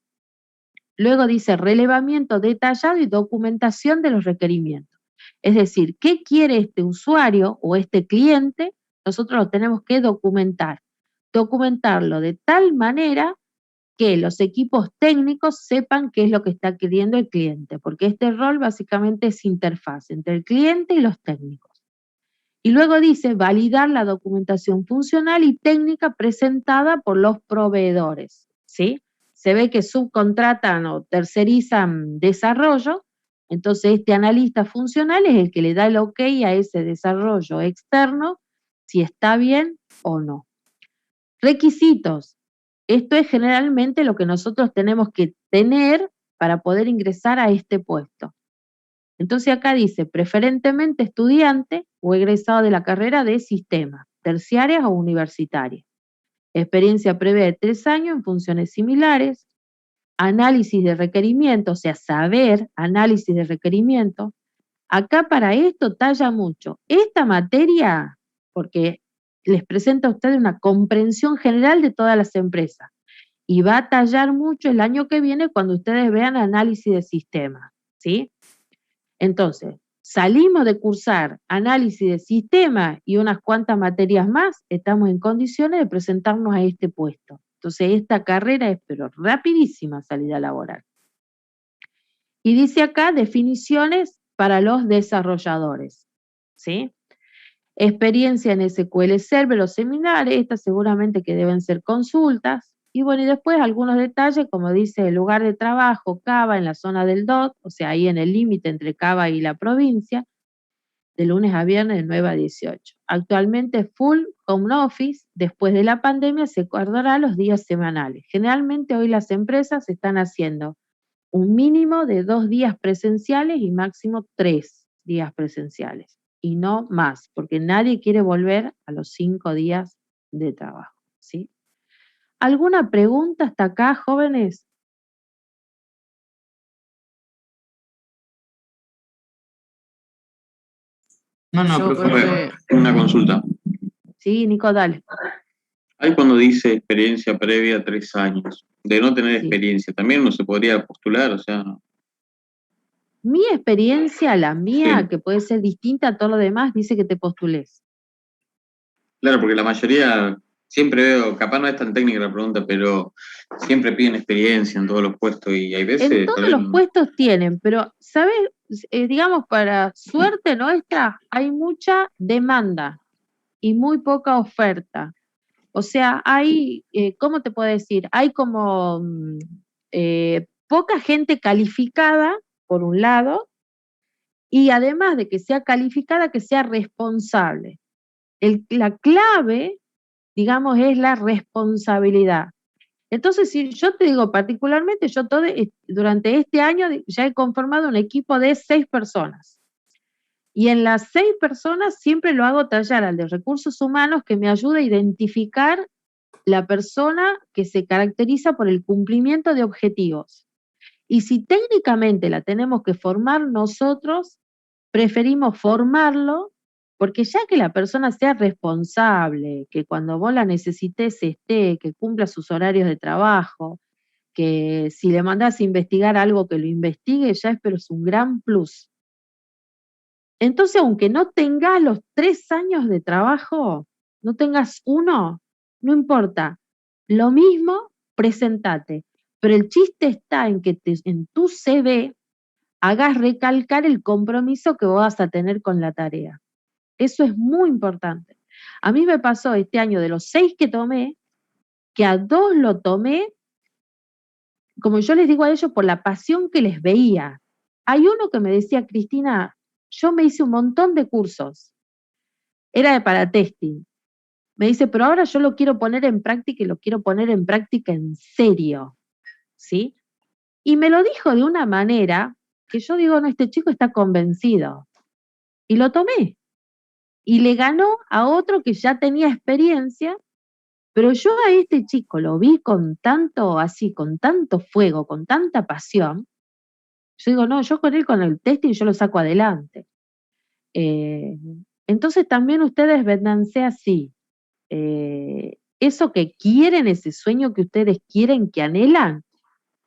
Luego dice relevamiento detallado y documentación de los requerimientos. Es decir, ¿qué quiere este usuario o este cliente? Nosotros lo tenemos que documentar. Documentarlo de tal manera que los equipos técnicos sepan qué es lo que está queriendo el cliente, porque este rol básicamente es interfaz entre el cliente y los técnicos. Y luego dice validar la documentación funcional y técnica presentada por los proveedores, ¿sí? Se ve que subcontratan o tercerizan desarrollo, entonces este analista funcional es el que le da el ok a ese desarrollo externo, si está bien o no. Requisitos. Esto es generalmente lo que nosotros tenemos que tener para poder ingresar a este puesto. Entonces acá dice, preferentemente estudiante o egresado de la carrera de sistemas, terciarias o universitarias. Experiencia previa de 3 años en funciones similares, análisis de requerimientos, o sea, saber análisis de requerimientos. Acá para esto talla mucho. Esta materia, porque les presenta a ustedes una comprensión general de todas las empresas, y va a tallar mucho el año que viene cuando ustedes vean análisis de sistemas, ¿sí? Entonces, salimos de cursar análisis de sistemas y unas cuantas materias más, estamos en condiciones de presentarnos a este puesto. Entonces, esta carrera es pero rapidísima salida laboral. Y dice acá definiciones para los desarrolladores, ¿sí? Experiencia en SQL Server o seminarios, estas seguramente que deben ser consultas. Y bueno, y después algunos detalles, como dice el lugar de trabajo, Cava, en la zona del DOT, o sea, ahí en el límite entre Cava y la provincia, de lunes a viernes de 9 a 18. Actualmente full home office, después de la pandemia se acordará los días semanales. Generalmente hoy las empresas están haciendo un mínimo de 2 días presenciales y máximo 3 días presenciales, y no más, porque nadie quiere volver a los 5 días de trabajo, ¿sí? ¿Alguna pregunta hasta acá, jóvenes? No, Yo, profe. Una consulta. Sí, Nico, dale. Hay cuando dice experiencia previa 3 años, de no tener Sí. experiencia, también uno se podría postular, o sea, no. Mi experiencia, la mía, Sí. que puede ser distinta a todo lo demás, dice que te postules. Claro, porque la mayoría siempre veo, capaz no es tan técnica la pregunta, pero siempre piden experiencia en todos los puestos y hay En veces, todos los puestos tienen, pero, ¿sabes? Digamos, para suerte nuestra, hay mucha demanda y muy poca oferta. O sea, hay, ¿cómo te puedo decir? Hay como poca gente calificada, por un lado, y además de que sea calificada, que sea responsable. La clave, digamos, es la responsabilidad. Entonces, si yo te digo particularmente, yo durante este año ya he conformado un equipo de 6 personas. Y en las 6 personas siempre lo hago tallar al de recursos humanos que me ayude a identificar la persona que se caracteriza por el cumplimiento de objetivos. Y si técnicamente la tenemos que formar nosotros, preferimos formarlo porque ya que la persona sea responsable, que cuando vos la necesites esté, que cumpla sus horarios de trabajo, que si le mandás a investigar algo que lo investigue, pero es un gran plus. Entonces, aunque no tengas los 3 años de trabajo, no tengas uno, no importa. Lo mismo, presentate. Pero el chiste está en que en tu CV hagas recalcar el compromiso que vos vas a tener con la tarea. Eso es muy importante. A mí me pasó este año de los 6 que tomé, que a 2 lo tomé, como yo les digo a ellos, por la pasión que les veía. Hay uno que me decía, Cristina, yo me hice un montón de cursos, era para testing. Me dice, pero ahora yo lo quiero poner en práctica y lo quiero poner en práctica en serio, ¿sí? Y me lo dijo de una manera que yo digo, no, este chico está convencido. Y lo tomé. Y le ganó a otro que ya tenía experiencia, pero yo a este chico lo vi con tanto así, con tanto fuego, con tanta pasión. Yo digo, no, yo con él, con el testing, yo lo saco adelante. Entonces también ustedes véndanse así. Eso que quieren, ese sueño que ustedes quieren, que anhelan,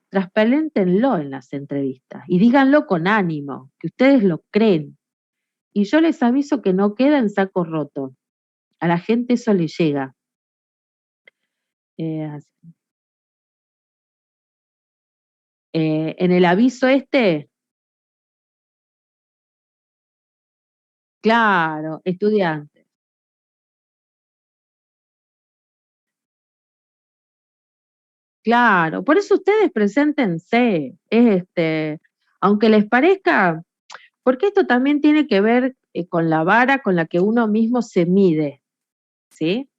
transparentenlo en las entrevistas y díganlo con ánimo, que ustedes lo creen. Y yo les aviso que no queda en saco roto. A la gente eso le llega. En el aviso claro, estudiantes. Claro, por eso ustedes preséntense, aunque les parezca, porque esto también tiene que ver con la vara con la que uno mismo se mide, ¿sí?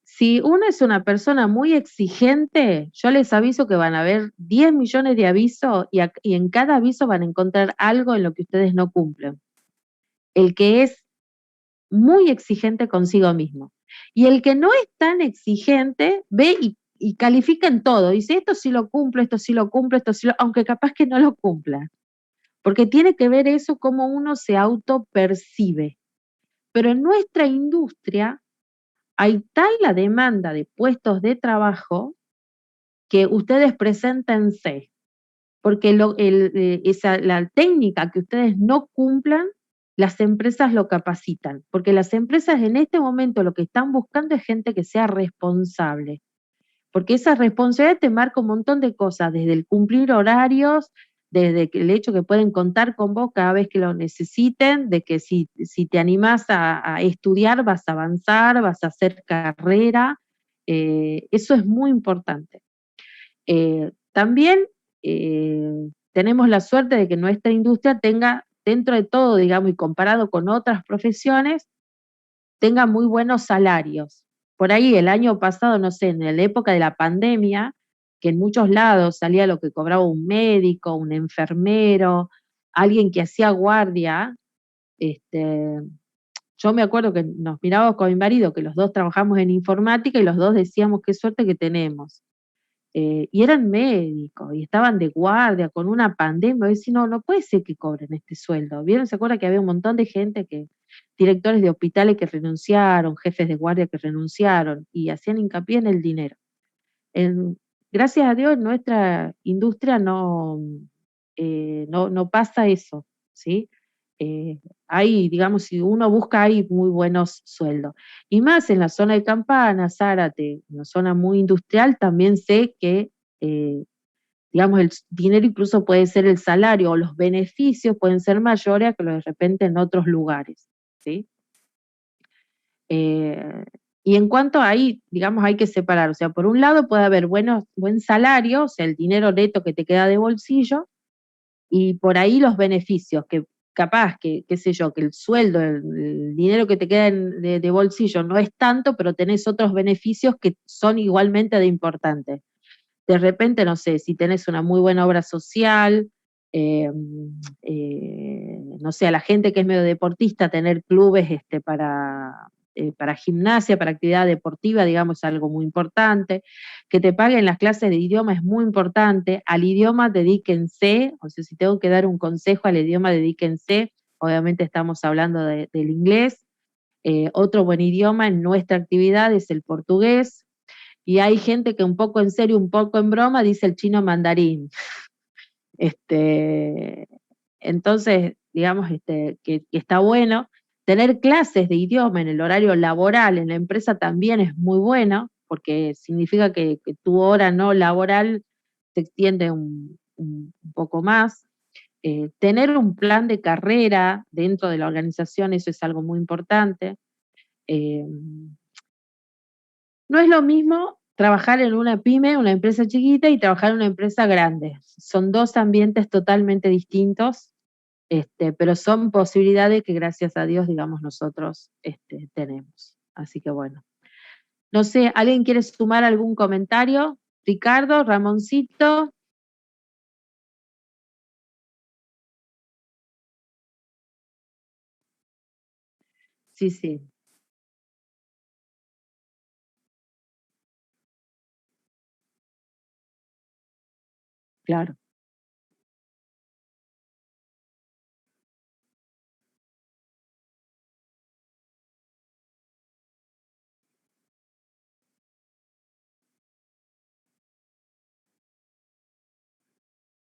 Si uno es una persona muy exigente, yo les aviso que van a haber 10 millones de avisos y en cada aviso van a encontrar algo en lo que ustedes no cumplen. El que es muy exigente consigo mismo. Y el que no es tan exigente ve y califica en todo. Dice, esto sí lo cumplo, esto sí lo cumplo, aunque capaz que no lo cumpla. Porque tiene que ver eso cómo uno se autopercibe. Pero en nuestra industria hay tal la demanda de puestos de trabajo que ustedes preséntense. Porque la técnica que ustedes no cumplan, las empresas lo capacitan, porque las empresas en este momento lo que están buscando es gente que sea responsable, porque esa responsabilidad te marca un montón de cosas, desde el cumplir horarios, desde el hecho que pueden contar con vos cada vez que lo necesiten, de que si te animás a estudiar vas a avanzar, vas a hacer carrera, eso es muy importante. También tenemos la suerte de que nuestra industria tenga, dentro de todo, digamos, y comparado con otras profesiones, tenga muy buenos salarios. Por ahí el año pasado, no sé, en la época de la pandemia, que en muchos lados salía lo que cobraba un médico, un enfermero, alguien que hacía guardia, yo me acuerdo que nos mirábamos con mi marido, que los dos trabajamos en informática y los dos decíamos qué suerte que tenemos. Y eran médicos y estaban de guardia con una pandemia. Y decían, no puede ser que cobren este sueldo. ¿Vieron? ¿Se acuerdan que había un montón de gente directores de hospitales que renunciaron, jefes de guardia que renunciaron y hacían hincapié en el dinero? Gracias a Dios, en nuestra industria no pasa eso, ¿sí? Hay, digamos, si uno busca, hay muy buenos sueldos. Y más en la zona de Campana, Zárate, una zona muy industrial, también sé que, digamos, el dinero incluso puede ser el salario, o los beneficios pueden ser mayores a que de repente en otros lugares, ¿sí? Y en cuanto a ahí, digamos, hay que separar, o sea, por un lado puede haber buen salario, o sea, el dinero neto que te queda de bolsillo, y por ahí los beneficios, que capaz que, qué sé yo, que el sueldo, el dinero que te queda de bolsillo no es tanto, pero tenés otros beneficios que son igualmente de importantes. De repente, no sé, si tenés una muy buena obra social, eh, no sé, a la gente que es medio deportista, tener clubes para gimnasia, para actividad deportiva, digamos, es algo muy importante. Que te paguen las clases de idioma es muy importante. Al idioma dedíquense, o sea, si tengo que dar un consejo al idioma, dedíquense. Obviamente estamos hablando del inglés. Otro buen idioma en nuestra actividad es el portugués. Y hay gente que un poco en serio, un poco en broma, dice el chino mandarín. Este, entonces, digamos, que está bueno. Tener clases de idioma en el horario laboral en la empresa también es muy bueno, porque significa que tu hora no laboral se extiende un poco más. Tener un plan de carrera dentro de la organización, eso es algo muy importante. No es lo mismo trabajar en una pyme, una empresa chiquita, y trabajar en una empresa grande. Son dos ambientes totalmente distintos, pero son posibilidades que gracias a Dios, digamos, nosotros tenemos. Así que bueno. No sé, ¿alguien quiere sumar algún comentario? Ricardo, Ramoncito. Sí, sí, claro,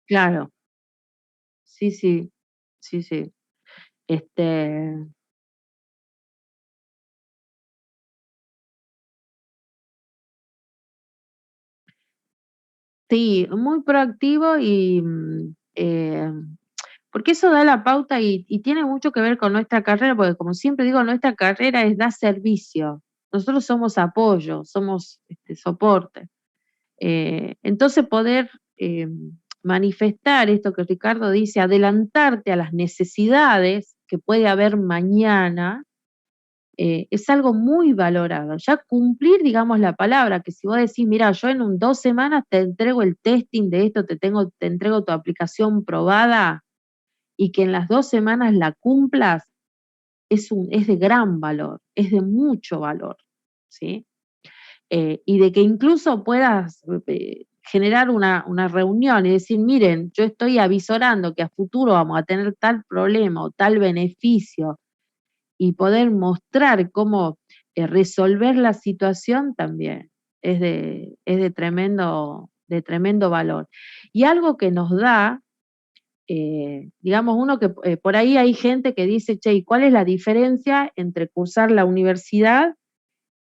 claro. Sí, sí, sí, sí. Este, sí, muy proactivo y porque eso da la pauta y tiene mucho que ver con nuestra carrera, porque como siempre digo, nuestra carrera es dar servicio. Nosotros somos apoyo, somos soporte. Entonces poder eh, manifestar esto que Ricardo dice, adelantarte a las necesidades que puede haber mañana, es algo muy valorado. Ya cumplir, digamos, la palabra, que si vos decís, mira, yo en 2 semanas te entrego el testing de esto, te entrego tu aplicación probada, y que en las 2 semanas la cumplas, es de gran valor, es de mucho valor, ¿sí? Y de que incluso puedas generar una reunión y decir, miren, yo estoy avisorando que a futuro vamos a tener tal problema o tal beneficio, y poder mostrar cómo resolver la situación también es de tremendo valor. Y algo que nos da, digamos, uno que por ahí hay gente que dice, che, ¿y cuál es la diferencia entre cursar la universidad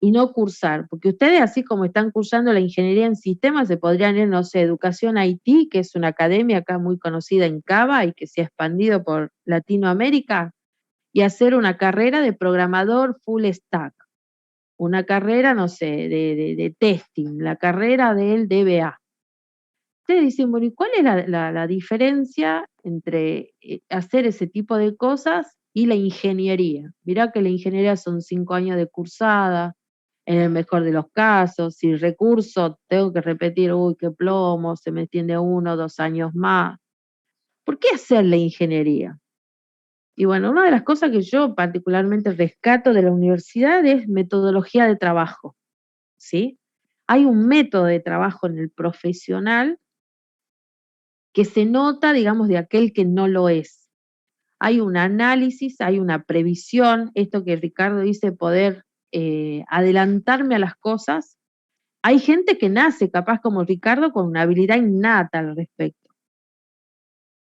y no cursar? Porque ustedes, así como están cursando la ingeniería en sistemas, se podrían ir, no sé, Educación IT, que es una academia acá muy conocida en Cava y que se ha expandido por Latinoamérica, y hacer una carrera de programador full stack, una carrera, no sé, de testing, la carrera del DBA. Ustedes dicen, bueno, ¿y cuál es la diferencia entre hacer ese tipo de cosas y la ingeniería? Mirá que la ingeniería son 5 años de cursada, en el mejor de los casos. Si recurso, tengo que repetir, uy, qué plomo, se me extiende 1 o 2 años más. ¿Por qué hacer la ingeniería? Y bueno, una de las cosas que yo particularmente rescato de la universidad es metodología de trabajo, ¿sí? Hay un método de trabajo en el profesional que se nota, digamos, de aquel que no lo es. Hay un análisis, hay una previsión, esto que Ricardo dice, poder adelantarme a las cosas. Hay gente que nace, capaz como Ricardo, con una habilidad innata al respecto,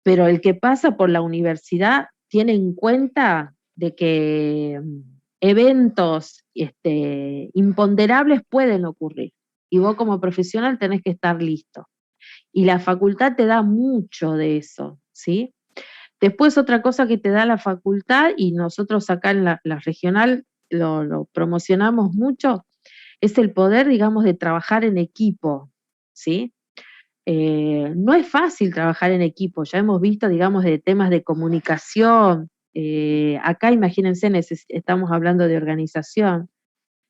pero el que pasa por la universidad tiene en cuenta de que eventos imponderables pueden ocurrir, y vos como profesional tenés que estar listo. Y la facultad te da mucho de eso, ¿sí? Después otra cosa que te da la facultad, y nosotros acá en la regional lo promocionamos mucho, es el poder, digamos, de trabajar en equipo, ¿sí? No es fácil trabajar en equipo, ya hemos visto, digamos, de temas de comunicación, acá imagínense, estamos hablando de organización,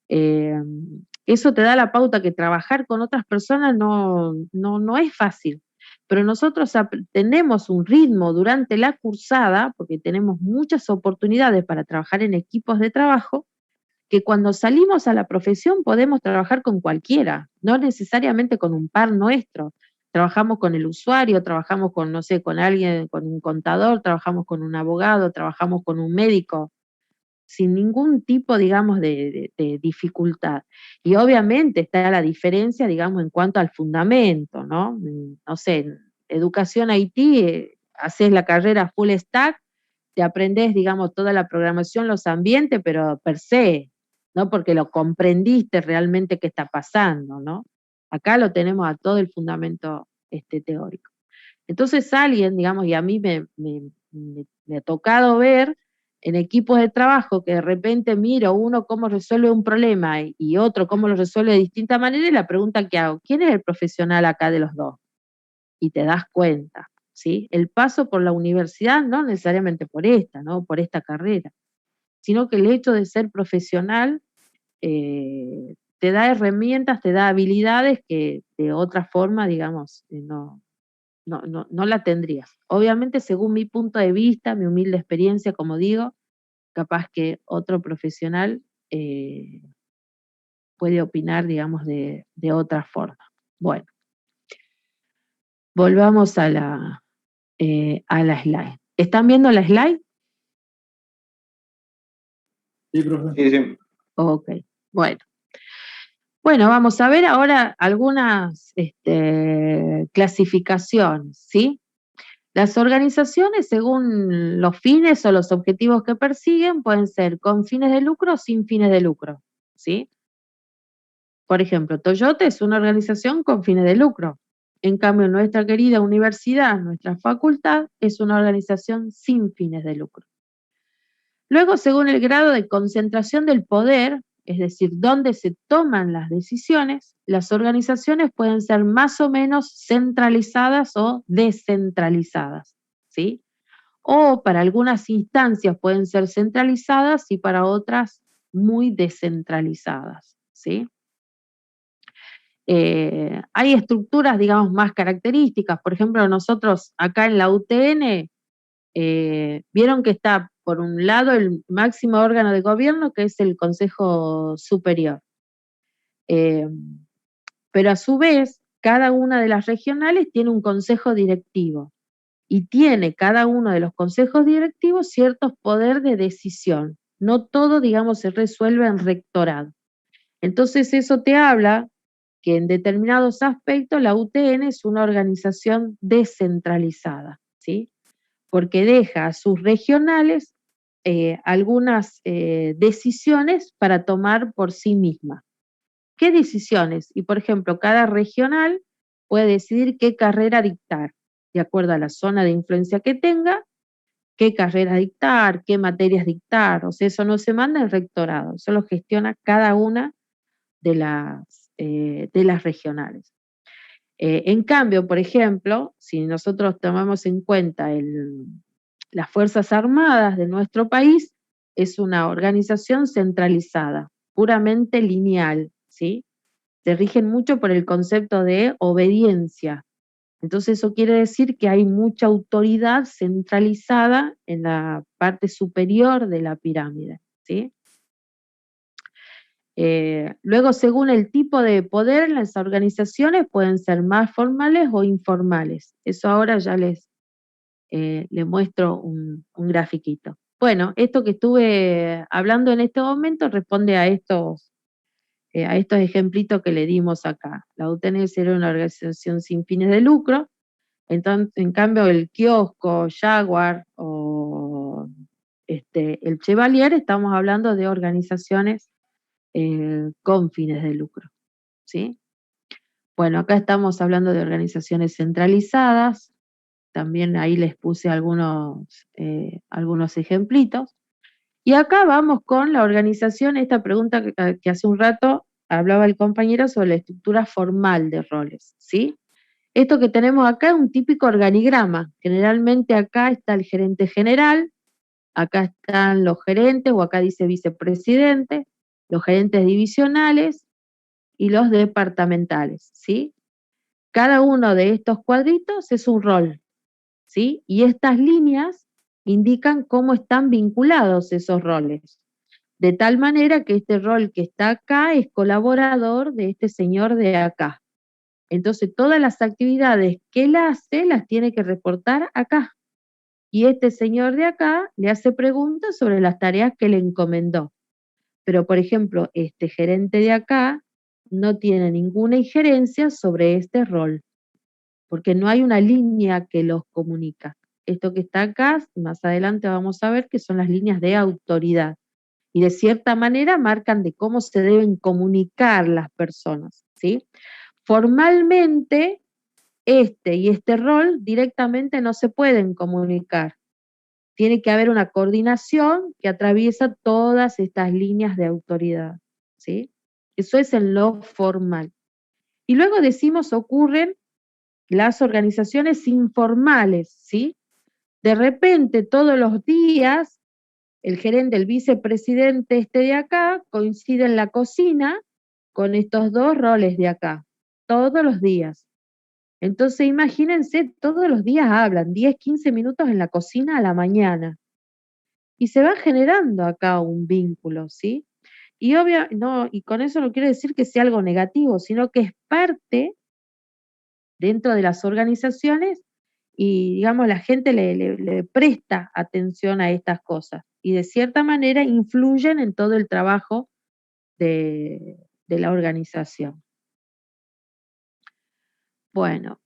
eso te da la pauta que trabajar con otras personas no es fácil, pero nosotros tenemos un ritmo durante la cursada, porque tenemos muchas oportunidades para trabajar en equipos de trabajo, que cuando salimos a la profesión podemos trabajar con cualquiera, no necesariamente con un par nuestro. Trabajamos con el usuario, trabajamos con, no sé, con alguien, con un contador, trabajamos con un abogado, trabajamos con un médico, sin ningún tipo, digamos, de dificultad. Y obviamente está la diferencia, digamos, en cuanto al fundamento, ¿no? No sé, en educación IT, haces la carrera full stack, te aprendés, digamos, toda la programación, los ambientes, pero per se, ¿no? Porque lo comprendiste realmente qué está pasando, ¿no? Acá lo tenemos a todo el fundamento teórico. Entonces alguien, digamos, y a mí me ha tocado ver en equipos de trabajo que de repente miro uno cómo resuelve un problema y otro cómo lo resuelve de distinta manera, y la pregunta que hago, ¿quién es el profesional acá de los dos? Y te das cuenta, ¿sí? El paso por la universidad, no necesariamente por esta, ¿no? Por esta carrera, sino que el hecho de ser profesional te da herramientas, te da habilidades que de otra forma, digamos, no la tendrías. Obviamente, según mi punto de vista, mi humilde experiencia, como digo, capaz que otro profesional puede opinar, digamos, de otra forma. Bueno, volvamos a la slide. ¿Están viendo la slide? Sí, profe. Sí, sí. Ok, bueno. Bueno, vamos a ver ahora algunas clasificaciones, ¿sí? Las organizaciones, según los fines o los objetivos que persiguen, pueden ser con fines de lucro o sin fines de lucro, ¿sí? Por ejemplo, Toyota es una organización con fines de lucro. En cambio, nuestra querida universidad, nuestra facultad, es una organización sin fines de lucro. Luego, según el grado de concentración del poder, es decir, dónde se toman las decisiones, las organizaciones pueden ser más o menos centralizadas o descentralizadas, ¿sí? O para algunas instancias pueden ser centralizadas y para otras muy descentralizadas, ¿sí? Hay estructuras, digamos, más características. Por ejemplo, nosotros acá en la UTN, vieron que está por un lado el máximo órgano de gobierno, que es el Consejo Superior. Pero a su vez, cada una de las regionales tiene un consejo directivo y tiene cada uno de los consejos directivos ciertos poderes de decisión. No todo, digamos, se resuelve en rectorado. Entonces eso te habla que en determinados aspectos la UTN es una organización descentralizada, ¿sí? Porque deja a sus regionales algunas decisiones para tomar por sí misma. ¿Qué decisiones? Y por ejemplo, cada regional puede decidir qué carrera dictar, de acuerdo a la zona de influencia que tenga, qué carrera dictar, qué materias dictar. O sea, eso no se manda en rectorado, eso lo gestiona cada una de las regionales. En cambio, por ejemplo, si nosotros tomamos en cuenta las Fuerzas Armadas de nuestro país, es una organización centralizada, puramente lineal, ¿sí? Se rigen mucho por el concepto de obediencia. Entonces eso quiere decir que hay mucha autoridad centralizada en la parte superior de la pirámide, ¿sí? Luego, según el tipo de poder, las organizaciones pueden ser más formales o informales. Eso ahora ya les muestro un grafiquito. Bueno, esto que estuve hablando en este momento responde a estos ejemplitos que le dimos acá. La UTN era una organización sin fines de lucro, entonces, en cambio el kiosco, Jaguar o el Chevalier, estamos hablando de organizaciones con fines de lucro, ¿sí? Bueno, acá estamos hablando de organizaciones centralizadas, también ahí les puse algunos ejemplitos. Y acá vamos con la organización, esta pregunta que hace un rato hablaba el compañero sobre la estructura formal de roles, ¿sí? Esto que tenemos acá es un típico organigrama. Generalmente acá está el gerente general, acá están los gerentes, o acá dice vicepresidente, los gerentes divisionales y los departamentales, ¿sí? Cada uno de estos cuadritos es un rol, ¿sí? Y estas líneas indican cómo están vinculados esos roles. De tal manera que este rol que está acá es colaborador de este señor de acá. Entonces, todas las actividades que él hace las tiene que reportar acá. Y este señor de acá le hace preguntas sobre las tareas que le encomendó. Pero, por ejemplo, este gerente de acá no tiene ninguna injerencia sobre este rol, porque no hay una línea que los comunica. Esto que está acá, más adelante vamos a ver que son las líneas de autoridad. Y de cierta manera marcan de cómo se deben comunicar las personas, ¿sí? Formalmente, este y este rol directamente no se pueden comunicar. Tiene que haber una coordinación que atraviesa todas estas líneas de autoridad, ¿sí? Eso es en lo formal. Y luego decimos ocurren las organizaciones informales, ¿sí? De repente, todos los días, el gerente, el vicepresidente de acá, coincide en la cocina con estos dos roles de acá, todos los días. Entonces, imagínense, todos los días hablan, 10, 15 minutos en la cocina a la mañana. Y se va generando acá un vínculo, ¿sí? Y y con eso no quiero decir que sea algo negativo, sino que es parte dentro de las organizaciones y, digamos, la gente le presta atención a estas cosas y de cierta manera influyen en todo el trabajo de la organización. Bueno,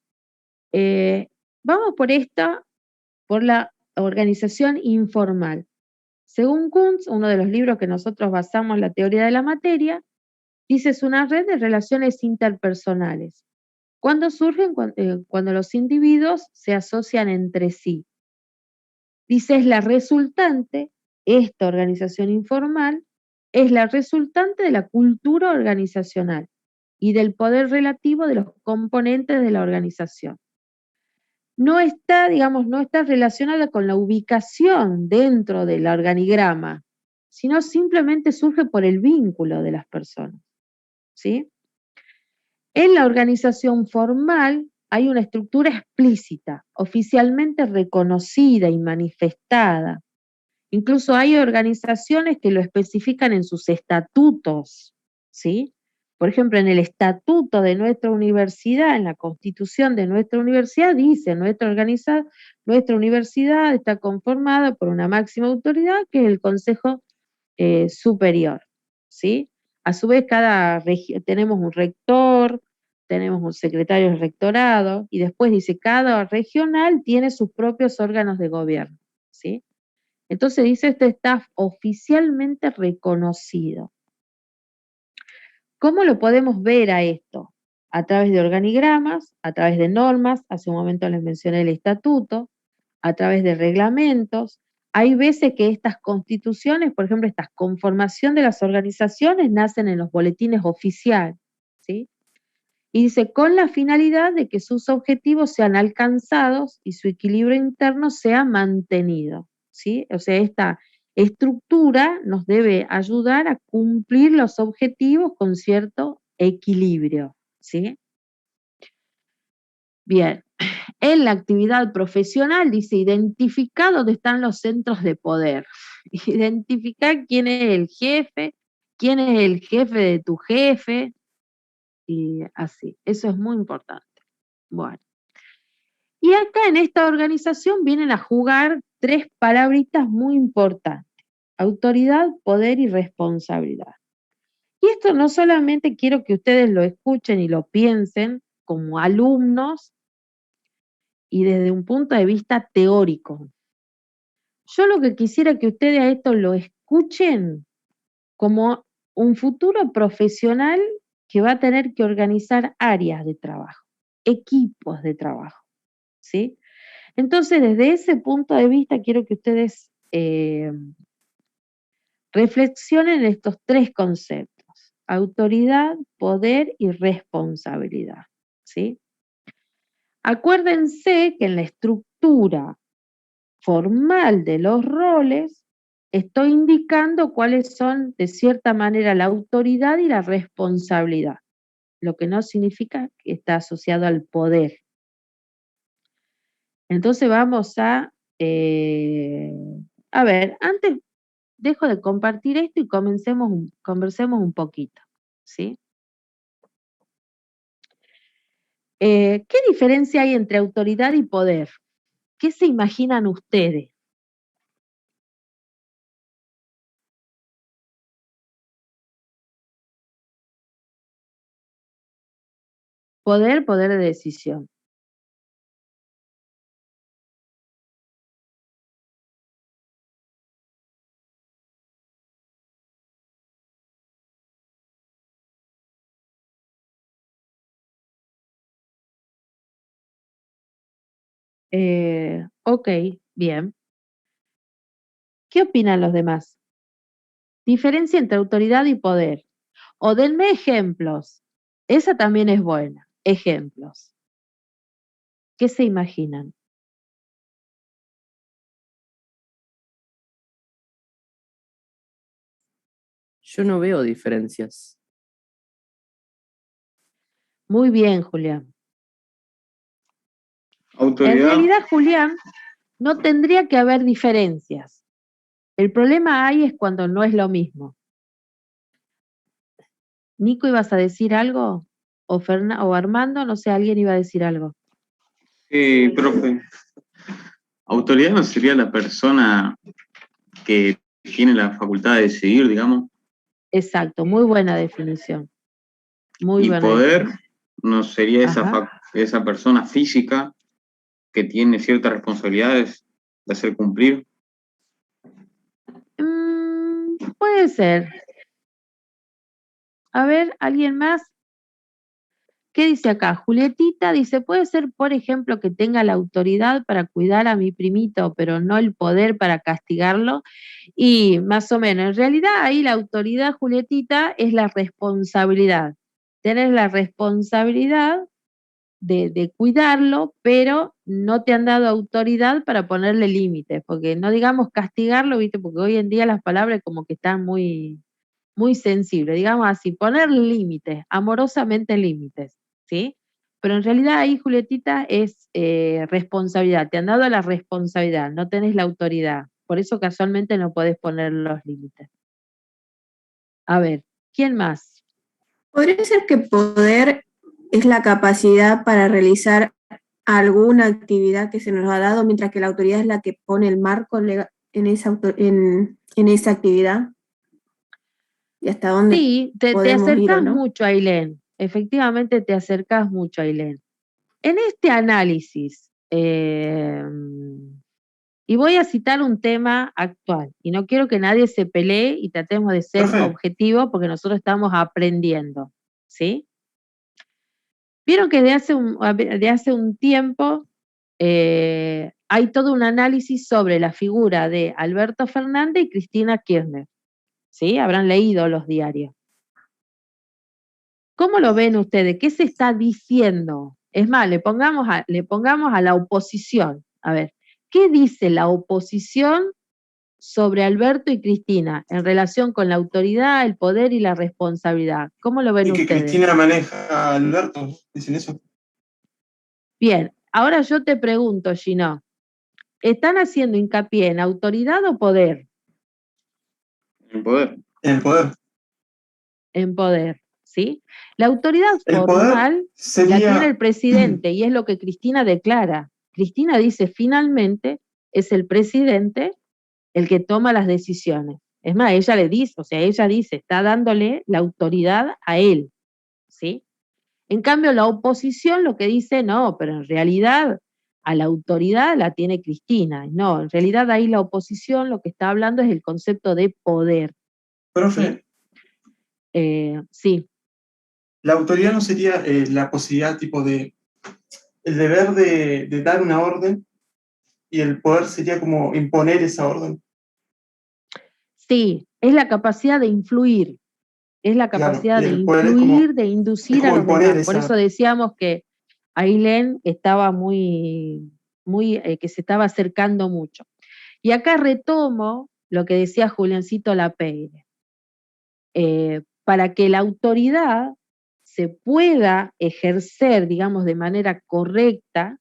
vamos por la organización informal. Según Kuntz, uno de los libros que nosotros basamos la teoría de la materia, dice es una red de relaciones interpersonales. ¿Cuándo surgen? Cuando los individuos se asocian entre sí. Dice, es la resultante, esta organización informal, es la resultante de la cultura organizacional y del poder relativo de los componentes de la organización. No está, digamos, no está relacionada con la ubicación dentro del organigrama, sino simplemente surge por el vínculo de las personas, ¿sí? En la organización formal hay una estructura explícita, oficialmente reconocida y manifestada. Incluso hay organizaciones que lo especifican en sus estatutos, ¿sí? Por ejemplo, en el estatuto de nuestra universidad, en la constitución de nuestra universidad, dice, nuestra universidad está conformada por una máxima autoridad que es el Consejo Superior, ¿sí? A su vez, tenemos un rector, tenemos un secretario de rectorado, y después dice, cada regional tiene sus propios órganos de gobierno, ¿sí? Entonces dice, este está oficialmente reconocido. ¿Cómo lo podemos ver a esto? A través de organigramas, a través de normas, hace un momento les mencioné el estatuto, a través de reglamentos. Hay veces que estas constituciones, por ejemplo, esta conformación de las organizaciones nacen en los boletines oficiales, ¿sí? Y dice, con la finalidad de que sus objetivos sean alcanzados y su equilibrio interno sea mantenido, ¿sí? O sea, esta estructura nos debe ayudar a cumplir los objetivos con cierto equilibrio, ¿sí? Bien, en la actividad profesional dice, identificar dónde están los centros de poder, identificar quién es el jefe de tu jefe, y así, eso es muy importante. Bueno, y acá en esta organización vienen a jugar tres palabritas muy importantes: autoridad, poder y responsabilidad. Y esto no solamente quiero que ustedes lo escuchen y lo piensen como alumnos y desde un punto de vista teórico. Yo lo que quisiera que ustedes a esto lo escuchen como un futuro profesional que va a tener que organizar áreas de trabajo, equipos de trabajo, ¿sí? Entonces, desde ese punto de vista, quiero que ustedes reflexionen estos tres conceptos: autoridad, poder y responsabilidad, ¿sí? Acuérdense que en la estructura formal de los roles estoy indicando cuáles son, de cierta manera, la autoridad y la responsabilidad, lo que no significa que está asociado al poder. Entonces vamos a ver, antes dejo de compartir esto y conversemos un poquito, ¿sí? ¿Qué diferencia hay entre autoridad y poder? ¿Qué se imaginan ustedes? Poder de decisión. Ok, bien. ¿Qué opinan los demás? Diferencia entre autoridad y poder. O denme ejemplos. Esa también es buena. Ejemplos. ¿Qué se imaginan? Yo no veo diferencias. Muy bien, Julián. Autoridad. En realidad, Julián, no tendría que haber diferencias. El problema ahí es cuando no es lo mismo. Nico, ¿ibas a decir algo? O Armando, no sé, alguien iba a decir algo. Sí, profe. Autoridad no sería la persona que tiene la facultad de decidir, digamos. Exacto, muy buena definición. Muy Y buena poder definición. no sería Ajá. esa persona física que tiene ciertas responsabilidades de hacer cumplir. Puede ser. A ver, ¿alguien más? ¿Qué dice acá? Julietita dice, puede ser, por ejemplo, que tenga la autoridad para cuidar a mi primito, pero no el poder para castigarlo. Y más o menos, en realidad ahí la autoridad, Julietita, es la responsabilidad. Tienes la responsabilidad de cuidarlo, pero no te han dado autoridad para ponerle límites, porque no digamos castigarlo, ¿viste? Porque hoy en día las palabras como que están muy, muy sensibles, digamos así, poner límites, amorosamente límites, ¿sí? Pero en realidad ahí, Julietita, es responsabilidad, te han dado la responsabilidad, no tenés la autoridad, por eso casualmente no podés poner los límites. A ver, ¿quién más? ¿Podría ser que poder es la capacidad para realizar alguna actividad que se nos ha dado, mientras que la autoridad es la que pone el marco en esa actividad? ¿Y hasta dónde Sí, te podemos ir o acercás no? mucho, Ailén. Efectivamente te acercás mucho, Ailén. En este análisis, y voy a citar un tema actual, y no quiero que nadie se pelee y tratemos de ser objetivos porque nosotros estamos aprendiendo, ¿sí? Vieron que de hace un tiempo hay todo un análisis sobre la figura de Alberto Fernández y Cristina Kirchner, ¿sí? Habrán leído los diarios. ¿Cómo lo ven ustedes? ¿Qué se está diciendo? Es más, le pongamos a la oposición. A ver, ¿qué dice la oposición sobre Alberto y Cristina en relación con la autoridad, el poder y la responsabilidad? ¿Cómo lo ven Y que ustedes? Cristina maneja a Alberto, dicen eso. Bien, ahora yo te pregunto, Gino, ¿están haciendo hincapié en autoridad o poder? El poder. El poder. En poder, ¿sí? La autoridad El formal poder sería... la tiene el presidente y es lo que Cristina declara. Cristina dice, finalmente, es el presidente el que toma las decisiones. Es más, ella le dice, o sea, ella dice, está dándole la autoridad a él, ¿sí? En cambio, la oposición lo que dice, no, pero en realidad a la autoridad la tiene Cristina. No, en realidad ahí la oposición lo que está hablando es el concepto de poder. Profe, Sí. la autoridad no sería la posibilidad tipo de, el deber de dar una orden y el poder sería como imponer esa orden. Sí, es la capacidad de influir, es la Claro, capacidad y de el poder es influir, de es inducir a como los imponer demás. Por esa. eso decíamos que Ailén estaba que se estaba acercando mucho. Y acá retomo lo que decía Juliancito Lapeire. Para que la autoridad se pueda ejercer, digamos, de manera correcta,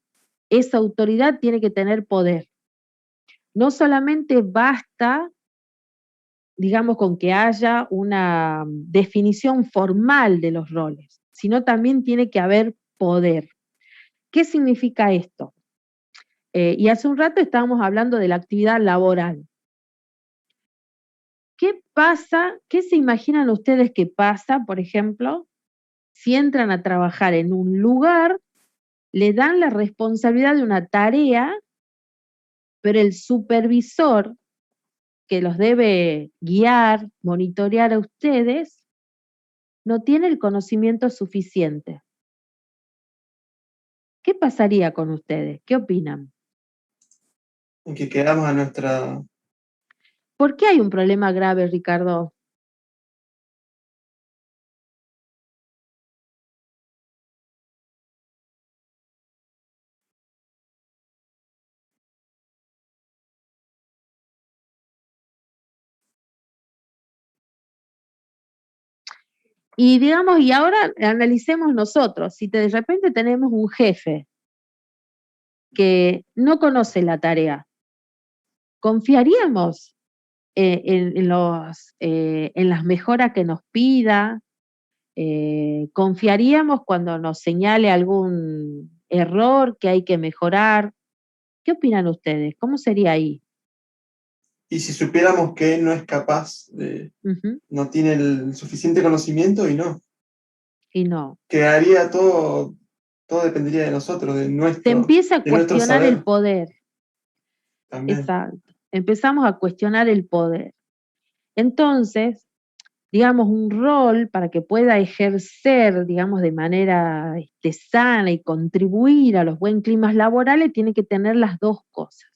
esa autoridad tiene que tener poder. No solamente basta, digamos, con que haya una definición formal de los roles, sino también tiene que haber poder. ¿Qué significa esto? Y hace un rato estábamos hablando de la actividad laboral. ¿Qué pasa? ¿Qué se imaginan ustedes que pasa, por ejemplo, si entran a trabajar en un lugar, le dan la responsabilidad de una tarea, pero el supervisor que los debe guiar, monitorear a ustedes, no tiene el conocimiento suficiente? ¿Qué pasaría con ustedes? ¿Qué opinan? En que quedamos a nuestra... ¿Por qué hay un problema grave, Ricardo? Y digamos, y ahora analicemos nosotros, si de repente tenemos un jefe que no conoce la tarea, ¿confiaríamos en las mejoras que nos pida? ¿Confiaríamos cuando nos señale algún error que hay que mejorar? ¿Qué opinan ustedes? ¿Cómo sería ahí? Y si supiéramos que él no es capaz de... no tiene el suficiente conocimiento y no. Y no. Quedaría todo dependería de nosotros, de Se nuestro, empieza a de nuestro cuestionar el saber. poder. También. Exacto. Empezamos a cuestionar el poder. Entonces, digamos, un rol para que pueda ejercer, digamos, de manera sana y contribuir a los buen climas laborales, tiene que tener las dos cosas.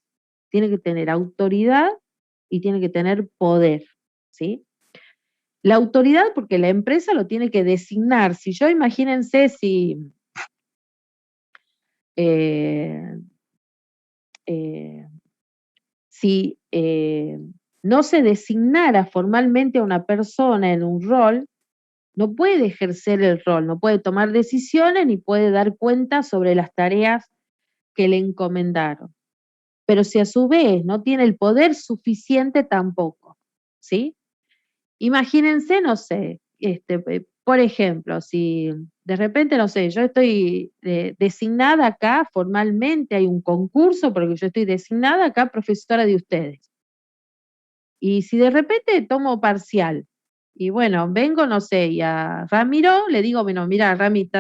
Tiene que tener autoridad y tiene que tener poder, ¿sí? La autoridad porque la empresa lo tiene que designar. Si yo, imagínense si no se designara formalmente a una persona en un rol, no puede ejercer el rol, no puede tomar decisiones ni puede dar cuenta sobre las tareas que le encomendaron. Pero si a su vez no tiene el poder suficiente tampoco, ¿sí? Imagínense, no sé, por ejemplo, si de repente, no sé, yo estoy designada acá formalmente, hay un concurso porque yo estoy designada acá profesora de ustedes. Y si de repente tomo parcial, y bueno, vengo, no sé, y a Ramiro le digo, bueno, mira, Rami,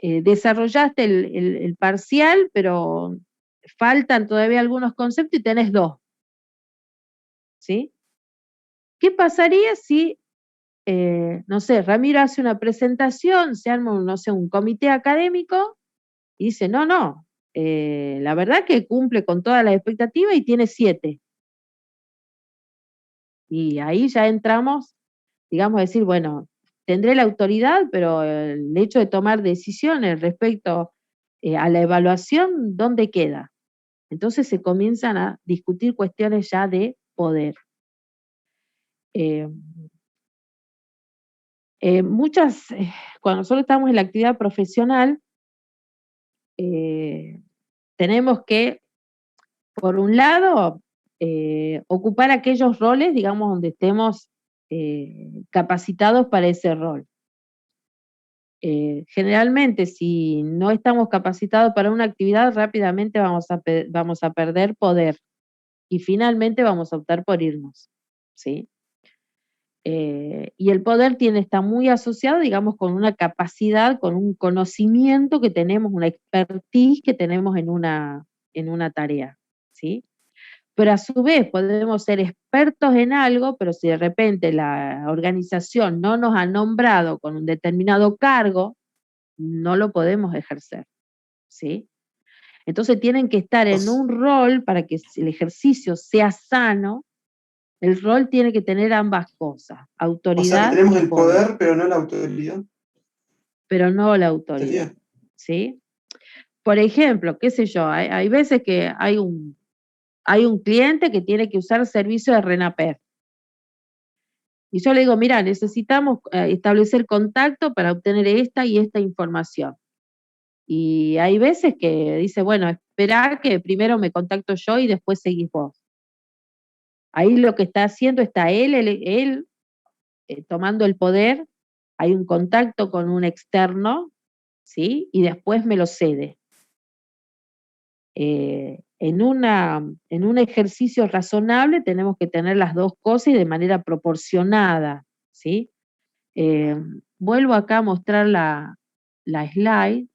desarrollaste el parcial, pero faltan todavía algunos conceptos y tenés 2. ¿Sí? ¿Qué pasaría si, no sé, Ramiro hace una presentación, se arma, no sé, un comité académico y dice, no, la verdad que cumple con todas las expectativas y tiene 7? Y ahí ya entramos, digamos, a decir, bueno, tendré la autoridad, pero el hecho de tomar decisiones respecto a la evaluación, ¿dónde queda? Entonces se comienzan a discutir cuestiones ya de poder. Cuando nosotros estamos en la actividad profesional, tenemos que, por un lado, ocupar aquellos roles, digamos, donde estemos capacitados para ese rol. Generalmente, si no estamos capacitados para una actividad, rápidamente vamos a perder poder y finalmente vamos a optar por irnos, ¿sí? Y el poder está muy asociado, digamos, con una capacidad, con un conocimiento que tenemos, una expertise que tenemos en una tarea, ¿sí? Pero a su vez podemos ser expertos en algo, pero si de repente la organización no nos ha nombrado con un determinado cargo, no lo podemos ejercer, ¿sí? Entonces tienen que estar en un rol para que el ejercicio sea sano. El rol tiene que tener ambas cosas, O sea, autoridad que tenemos y el poder, pero no la autoridad. pero no la autoridad, ¿Sería? ¿sí? Por ejemplo, qué sé yo, hay veces que hay un cliente que tiene que usar servicio de RENAPER. Y yo le digo, mira, necesitamos establecer contacto para obtener esta y esta información. Y hay veces que dice, bueno, espera que primero me contacto yo y después seguís vos. Ahí lo que está haciendo está él tomando el poder, hay un contacto con un externo, ¿sí? Y después me lo cede. En un ejercicio razonable tenemos que tener las dos cosas y de manera proporcionada, ¿sí? Vuelvo acá a mostrar la slide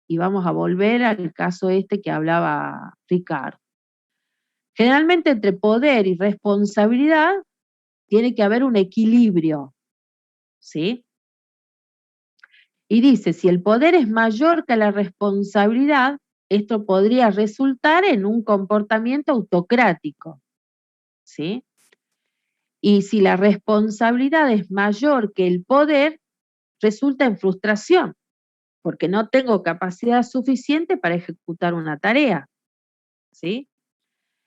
y vamos a volver al caso que hablaba Ricardo. Generalmente entre poder y responsabilidad tiene que haber un equilibrio, ¿sí? Y dice, si el poder es mayor que la responsabilidad, esto podría resultar en un comportamiento autocrático, ¿sí? Y si la responsabilidad es mayor que el poder, resulta en frustración, porque no tengo capacidad suficiente para ejecutar una tarea, ¿sí?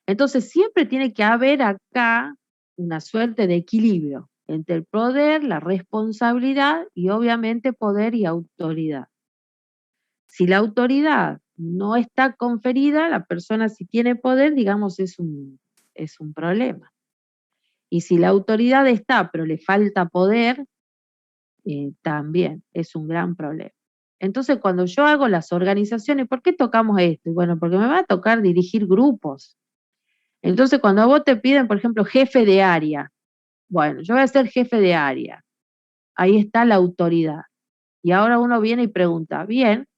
Entonces siempre tiene que haber acá una suerte de equilibrio entre el poder, la responsabilidad y obviamente poder y autoridad. Si la autoridad no está conferida, la persona si tiene poder, digamos, es un problema. Y si la autoridad está, pero le falta poder, también es un gran problema. Entonces, cuando yo hago las organizaciones, ¿por qué tocamos esto? Bueno, porque me va a tocar dirigir grupos. Entonces, cuando a vos te piden, por ejemplo, jefe de área, bueno, yo voy a ser jefe de área. Ahí está la autoridad. Y ahora uno viene y pregunta, bien,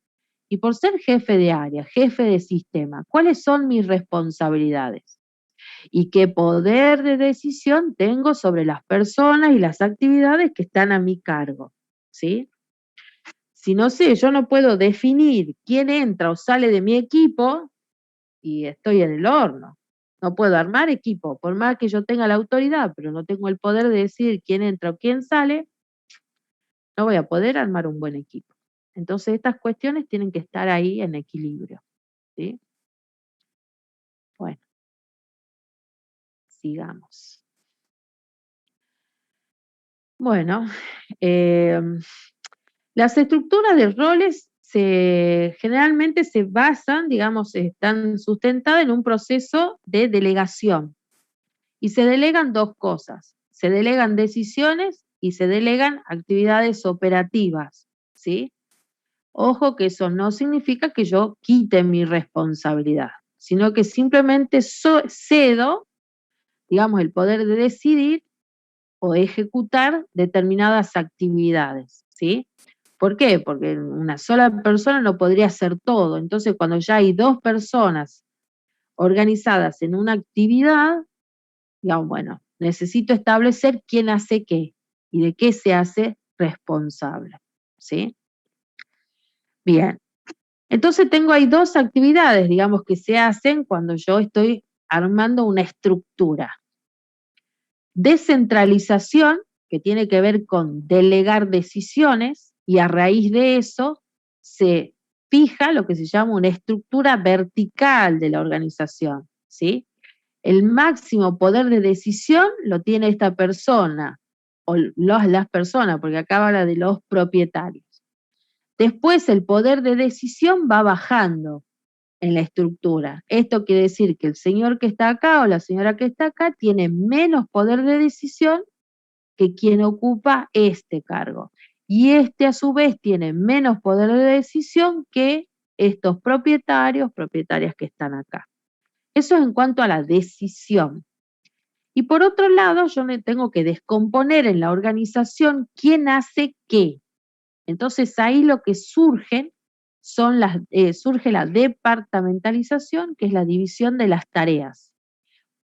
y por ser jefe de área, jefe de sistema, ¿cuáles son mis responsabilidades? ¿Y qué poder de decisión tengo sobre las personas y las actividades que están a mi cargo? ¿Sí? Si no sé, yo no puedo definir quién entra o sale de mi equipo y estoy en el horno. No puedo armar equipo, por más que yo tenga la autoridad, pero no tengo el poder de decidir quién entra o quién sale, no voy a poder armar un buen equipo. Entonces estas cuestiones tienen que estar ahí en equilibrio, ¿sí? Bueno, sigamos. Bueno, las estructuras de roles generalmente se basan, digamos, están sustentadas en un proceso de delegación. Y se delegan dos cosas, se delegan decisiones y se delegan actividades operativas, ¿sí? Ojo que eso no significa que yo quite mi responsabilidad, sino que simplemente cedo, digamos, el poder de decidir o ejecutar determinadas actividades, ¿sí? ¿Por qué? Porque una sola persona no podría hacer todo. Entonces, cuando ya hay dos personas organizadas en una actividad, digamos, bueno, necesito establecer quién hace qué y de qué se hace responsable, ¿sí? Bien, entonces tengo ahí dos actividades, digamos, que se hacen cuando yo estoy armando una estructura. Descentralización, que tiene que ver con delegar decisiones, y a raíz de eso se fija lo que se llama una estructura vertical de la organización, ¿sí? El máximo poder de decisión lo tiene esta persona, o las personas, porque acá habla de los propietarios. Después el poder de decisión va bajando en la estructura. Esto quiere decir que el señor que está acá o la señora que está acá tiene menos poder de decisión que quien ocupa este cargo. Y a su vez tiene menos poder de decisión que estos propietarias que están acá. Eso es en cuanto a la decisión. Y por otro lado, yo me tengo que descomponer en la organización quién hace qué. Entonces ahí lo que surge la departamentalización, que es la división de las tareas.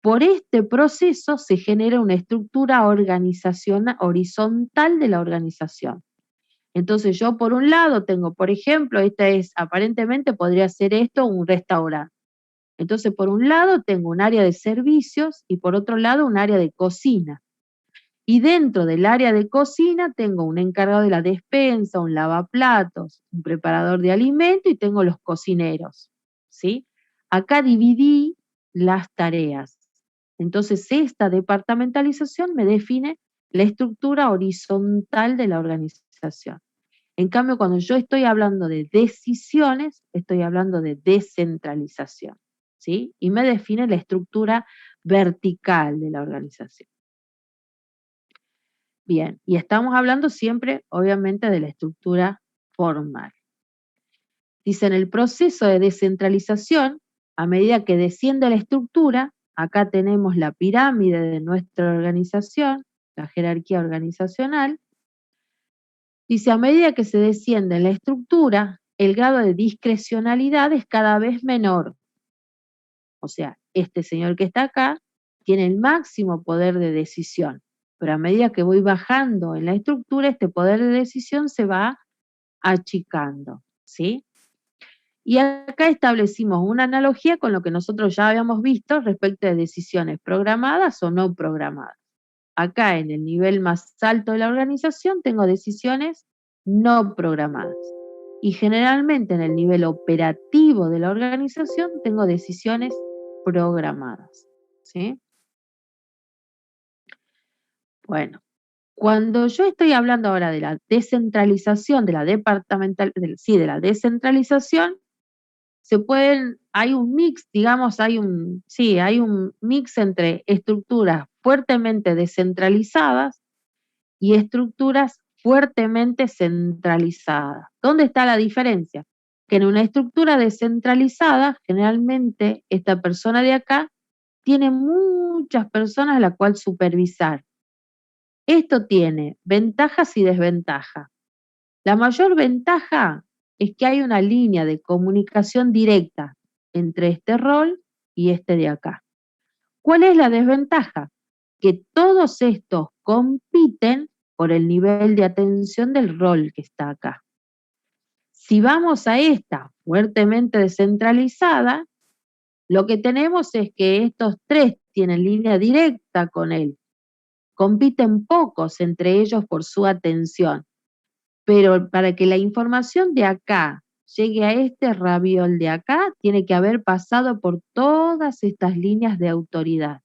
Por este proceso se genera una estructura horizontal de la organización. Entonces yo por un lado tengo, por ejemplo, aparentemente podría ser esto un restaurante. Entonces por un lado tengo un área de servicios y por otro lado un área de cocina. Y dentro del área de cocina tengo un encargado de la despensa, un lavaplatos, un preparador de alimento y tengo los cocineros, ¿sí? Acá dividí las tareas. Entonces esta departamentalización me define la estructura horizontal de la organización. En cambio, cuando yo estoy hablando de decisiones, estoy hablando de descentralización, ¿sí? Y me define la estructura vertical de la organización. Bien, y estamos hablando siempre, obviamente, de la estructura formal. Dice, en el proceso de descentralización, a medida que desciende la estructura, acá tenemos la pirámide de nuestra organización, la jerarquía organizacional. Dice, a medida que se desciende en la estructura, el grado de discrecionalidad es cada vez menor. O sea, este señor que está acá tiene el máximo poder de decisión. Pero a medida que voy bajando en la estructura, este poder de decisión se va achicando, ¿sí? Y acá establecimos una analogía con lo que nosotros ya habíamos visto respecto de decisiones programadas o no programadas. Acá en el nivel más alto de la organización tengo decisiones no programadas. Y generalmente en el nivel operativo de la organización tengo decisiones programadas, ¿sí? Bueno, cuando yo estoy hablando ahora de la descentralización, de la descentralización, hay un mix, digamos, hay un mix entre estructuras fuertemente descentralizadas y estructuras fuertemente centralizadas. ¿Dónde está la diferencia? Que en una estructura descentralizada, generalmente esta persona de acá tiene muchas personas a las cuales supervisar. Esto tiene ventajas y desventajas. La mayor ventaja es que hay una línea de comunicación directa entre este rol y este de acá. ¿Cuál es la desventaja? Que todos estos compiten por el nivel de atención del rol que está acá. Si vamos a esta fuertemente descentralizada, lo que tenemos es que estos tres tienen línea directa con él. Compiten pocos entre ellos por su atención. Pero para que la información de acá llegue a este raviol de acá, tiene que haber pasado por todas estas líneas de autoridad.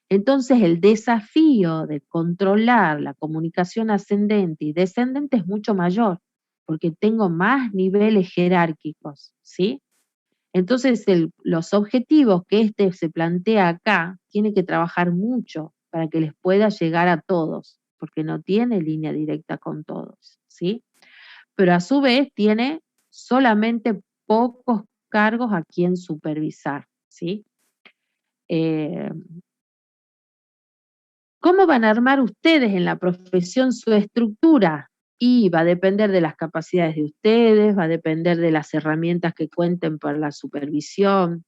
Entonces el desafío de controlar la comunicación ascendente y descendente es mucho mayor, porque tengo más niveles jerárquicos, ¿sí? Entonces los objetivos que se plantea acá, tiene que trabajar mucho para que les pueda llegar a todos, porque no tiene línea directa con todos, ¿sí? Pero a su vez tiene solamente pocos cargos a quien supervisar, ¿sí? ¿Cómo van a armar ustedes en la profesión su estructura? Y va a depender de las capacidades de ustedes, va a depender de las herramientas que cuenten para la supervisión,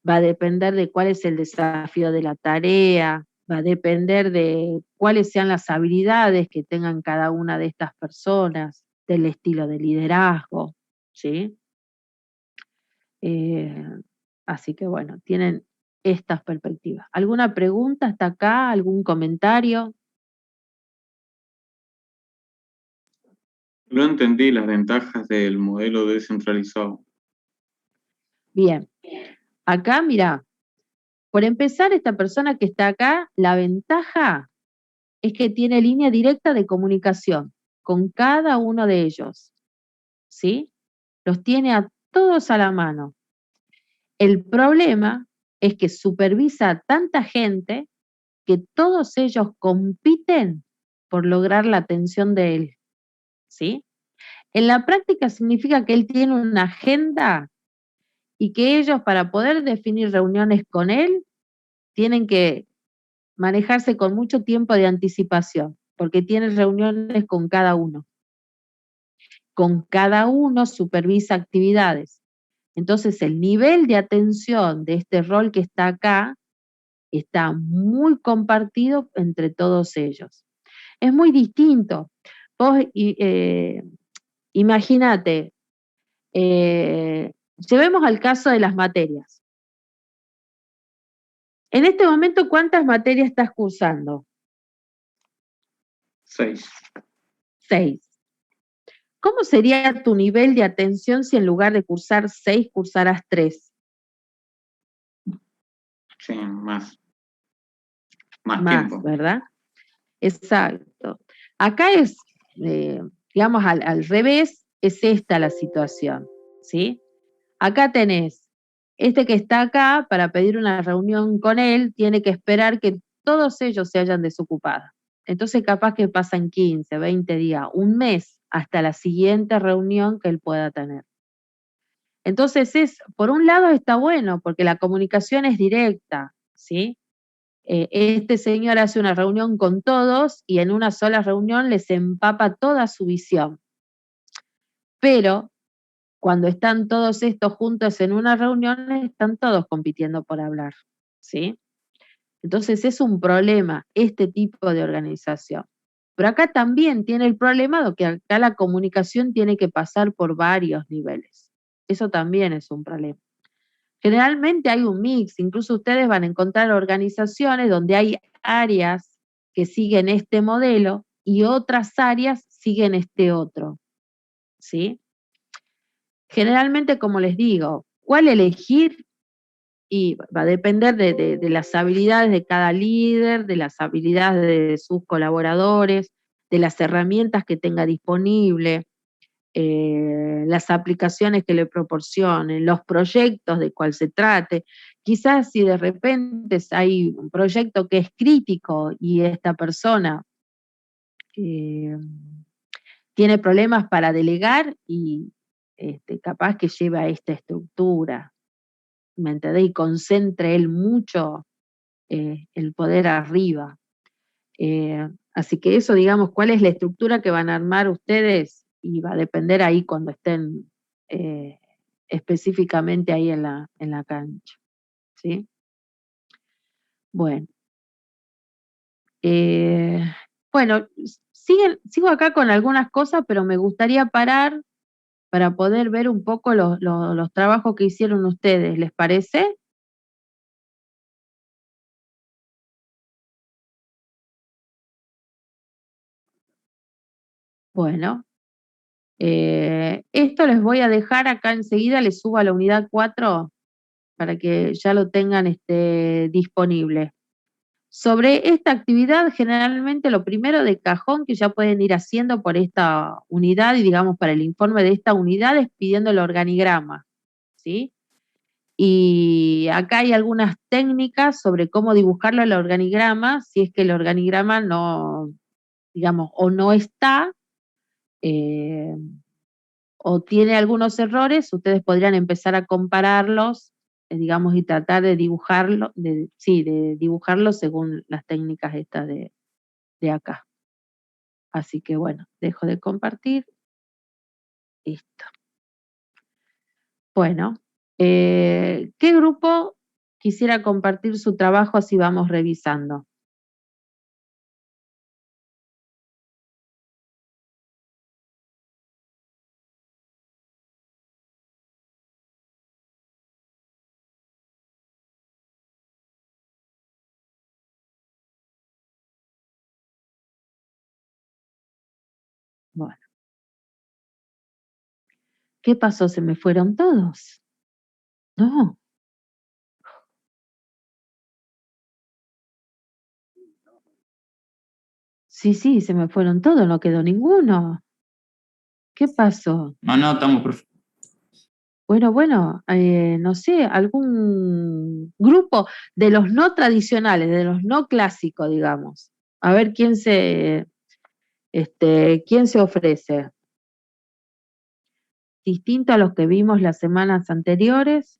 va a depender de cuál es el desafío de la tarea, va a depender de cuáles sean las habilidades que tengan cada una de estas personas, del estilo de liderazgo, ¿sí? Así que bueno, tienen estas perspectivas. ¿Alguna pregunta hasta acá? ¿Algún comentario? No entendí las ventajas del modelo descentralizado. Bien. Acá, mira, por empezar, esta persona que está acá, la ventaja es que tiene línea directa de comunicación con cada uno de ellos, ¿sí? Los tiene a todos a la mano. El problema es que supervisa a tanta gente que todos ellos compiten por lograr la atención de él, ¿sí? En la práctica significa que él tiene una agenda y que ellos, para poder definir reuniones con él, tienen que manejarse con mucho tiempo de anticipación, porque tiene reuniones con cada uno. Con cada uno supervisa actividades. Entonces, el nivel de atención de este rol que está acá está muy compartido entre todos ellos. Es muy distinto. Vos imagínate, llevemos al caso de las materias. En este momento, ¿cuántas materias estás cursando? 6. 6. ¿Cómo sería tu nivel de atención si en lugar de cursar 6, cursaras 3? Sí, más tiempo. ¿Verdad? Exacto. Acá es, digamos, al revés, es esta la situación, ¿sí? Acá tenés, este que está acá, para pedir una reunión con él, tiene que esperar que todos ellos se hayan desocupado. Entonces capaz que pasan 15, 20 días, un mes, hasta la siguiente reunión que él pueda tener. Entonces por un lado está bueno, porque la comunicación es directa, ¿sí? Este señor hace una reunión con todos y en una sola reunión les empapa toda su visión. Pero cuando están todos estos juntos en una reunión, están todos compitiendo por hablar, ¿sí? Entonces es un problema este tipo de organización. Pero acá también tiene el problema de que acá la comunicación tiene que pasar por varios niveles. Eso también es un problema. Generalmente hay un mix, incluso ustedes van a encontrar organizaciones donde hay áreas que siguen este modelo y otras áreas siguen este otro, ¿sí? Generalmente, como les digo, ¿cuál elegir? Y va a depender de las habilidades de cada líder, de las habilidades de sus colaboradores, de las herramientas que tenga disponible, las aplicaciones que le proporcionen, los proyectos de cuál se trate. Quizás si de repente hay un proyecto que es crítico y esta persona tiene problemas para delegar y capaz que lleva a esta estructura, ¿me entendés? Y concentre él mucho el poder arriba. Así que eso, digamos, ¿cuál es la estructura que van a armar ustedes? Y va a depender ahí cuando estén específicamente ahí en la cancha, ¿sí? Bueno. Bueno, sigo acá con algunas cosas, pero me gustaría parar para poder ver un poco los trabajos que hicieron ustedes, ¿les parece? Bueno, esto les voy a dejar acá enseguida, les subo a la unidad 4 para que ya lo tengan disponible. Sobre esta actividad, generalmente lo primero de cajón que ya pueden ir haciendo por esta unidad y digamos para el informe de esta unidad es pidiendo el organigrama, ¿sí? Y acá hay algunas técnicas sobre cómo dibujarlo el organigrama, si es que el organigrama no, digamos, o no está, o tiene algunos errores, ustedes podrían empezar a compararlos, digamos, y tratar de dibujarlo, de dibujarlo según las técnicas estas de acá. Así que bueno, dejo de compartir. Listo. Bueno, ¿qué grupo quisiera compartir su trabajo así vamos revisando? Bueno. ¿Qué pasó? ¿Se me fueron todos? No. Sí, se me fueron todos, no quedó ninguno. ¿Qué pasó? No, estamos, profe. Bueno, no sé, algún grupo de los no tradicionales, de los no clásicos, digamos. A ver quién se ofrece. Distinto a los que vimos las semanas anteriores.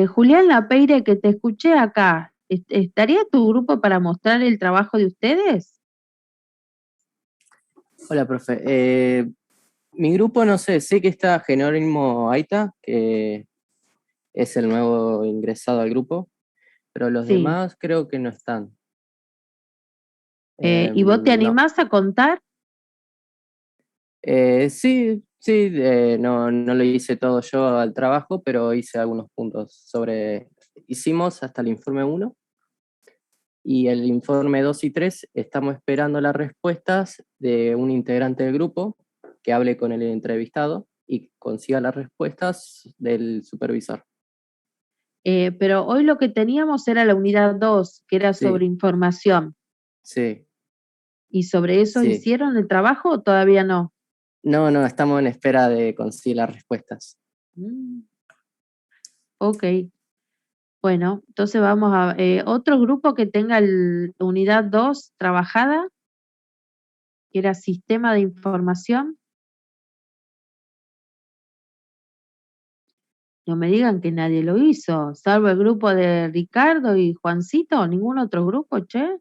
Julián Lapeire, que te escuché acá, ¿estaría tu grupo para mostrar el trabajo de ustedes? Hola, profe. Mi grupo, no sé que está Jerónimo Aita, que es el nuevo ingresado al grupo, pero los Sí. demás creo que no están. ¿Y vos te No. animás a contar? Sí, no lo hice todo yo al trabajo, pero hice algunos puntos hicimos hasta el informe 1 y el informe 2 y 3 estamos esperando las respuestas de un integrante del grupo que hable con el entrevistado y consiga las respuestas del supervisor. Pero hoy lo que teníamos era la unidad 2, que era sobre información. Sí. ¿Y sobre eso Sí. hicieron el trabajo o todavía no? No, estamos en espera de conseguir las respuestas. Ok. Bueno, entonces vamos a... otro grupo que tenga unidad 2 trabajada, que era sistema de información. No me digan que nadie lo hizo, salvo el grupo de Ricardo y Juancito, ningún otro grupo, che.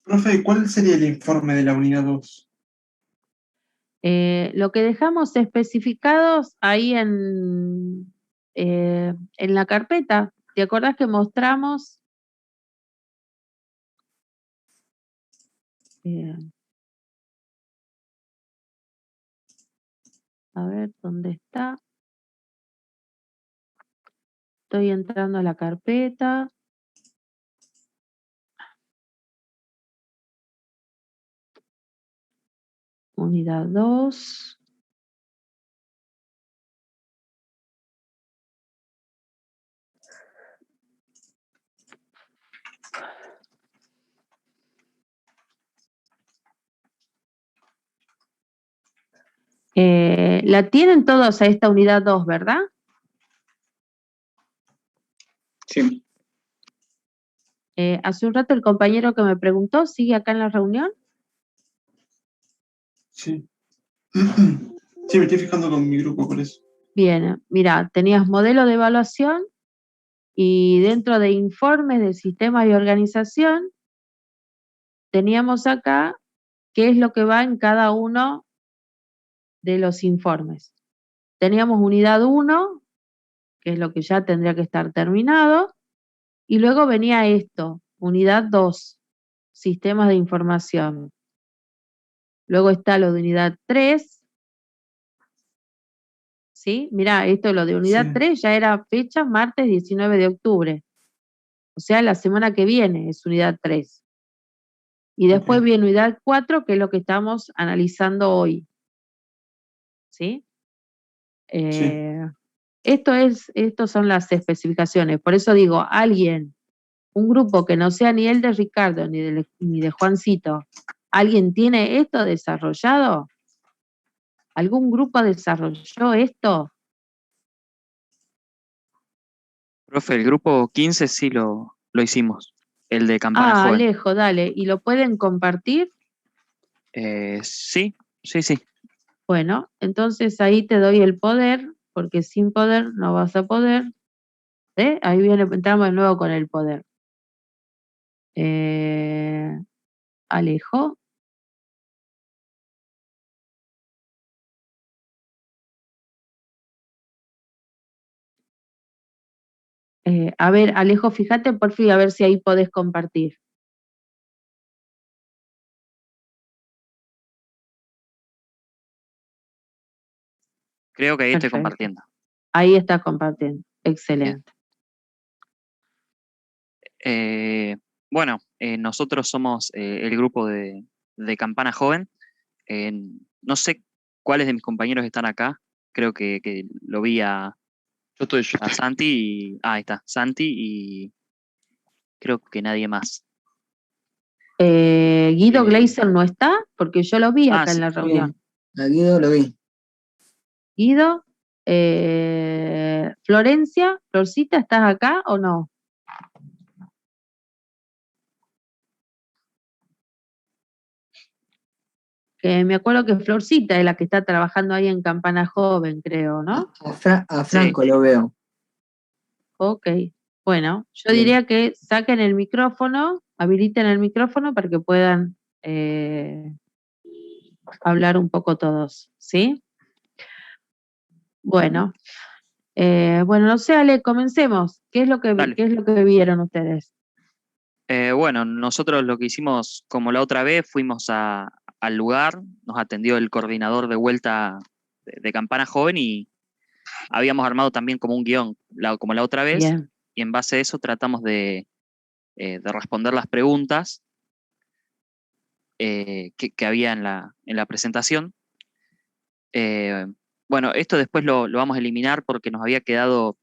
Profe, ¿cuál sería el informe de la unidad 2? Lo que dejamos especificados ahí en la carpeta. ¿Te acordás que mostramos? A ver, ¿dónde está? Estoy entrando a la carpeta. Unidad 2. La tienen todos a esta unidad 2, ¿verdad? Sí. Hace un rato el compañero que me preguntó, ¿sigue acá en la reunión? Sí. Sí, me estoy fijando con mi grupo por eso. Bien, mira, tenías modelo de evaluación y dentro de informes de sistemas y organización, teníamos acá qué es lo que va en cada uno de los informes. Teníamos unidad 1, que es lo que ya tendría que estar terminado, y luego venía esto, unidad 2, sistemas de información. Luego está lo de unidad 3, ¿sí? Mirá, esto lo de unidad 3 ya era fecha martes 19 de octubre. O sea, la semana que viene es unidad 3. Y después viene unidad 4, que es lo que estamos analizando hoy. ¿Sí? Estos son las especificaciones. Por eso digo, un grupo que no sea ni el de Ricardo ni de Juancito, ¿alguien tiene esto desarrollado? ¿Algún grupo desarrolló esto? Profe, el grupo 15 sí lo hicimos, el de Campana Joven. Alejo, dale. ¿Y lo pueden compartir? Sí. Bueno, entonces ahí te doy el poder, porque sin poder no vas a poder. Ahí entramos de nuevo con el poder. Alejo. A ver, Alejo, fíjate por fin a ver si ahí podés compartir. Creo que ahí Perfecto. estoy compartiendo. Ahí estás compartiendo. Excelente. Bueno, nosotros somos el grupo de Campana Joven. No sé cuáles de mis compañeros están acá. Creo que lo vi a Santi y... ahí está, Santi y creo que nadie más. Guido Gleiser no está, porque yo lo vi acá en la reunión. A Guido lo vi. Guido, Florencia, Florcita, ¿estás acá o no? que me acuerdo que Florcita es la que está trabajando ahí en Campana Joven, creo, ¿no? A Franco lo veo. Ok, bueno, yo Bien. diría que saquen el micrófono, habiliten el micrófono para que puedan hablar un poco todos, ¿sí? Bueno, no sé, Ale, comencemos. ¿Qué es lo que Dale. vieron ustedes? Bueno, nosotros lo que hicimos, como la otra vez, fuimos al lugar, nos atendió el coordinador de vuelta de Campana Joven y habíamos armado también como un guión, como la otra vez, Bien, y en base a eso tratamos de responder las preguntas que había en la presentación. Bueno, esto después lo vamos a eliminar porque nos había quedado,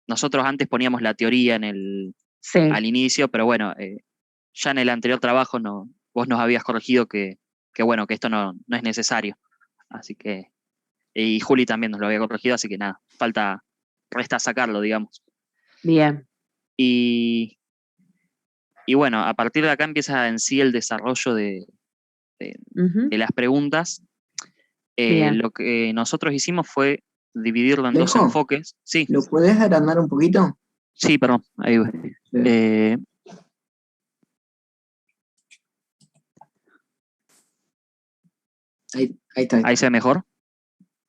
nosotros antes poníamos la teoría sí, al inicio, pero bueno, ya en el anterior trabajo vos nos habías corregido que bueno, que esto no es necesario. Así que, y Juli también nos lo había corregido, así que nada, resta sacarlo, digamos. bien. Y bueno, a partir de acá empieza en sí el desarrollo de Ujú, las preguntas. bien. Lo que nosotros hicimos fue dividirlo en dos Alejo, enfoques. Sí, ¿lo puedes agrandar un poquito? sí, perdón, ahí voy. Sí. Ahí está. Ahí se ve mejor.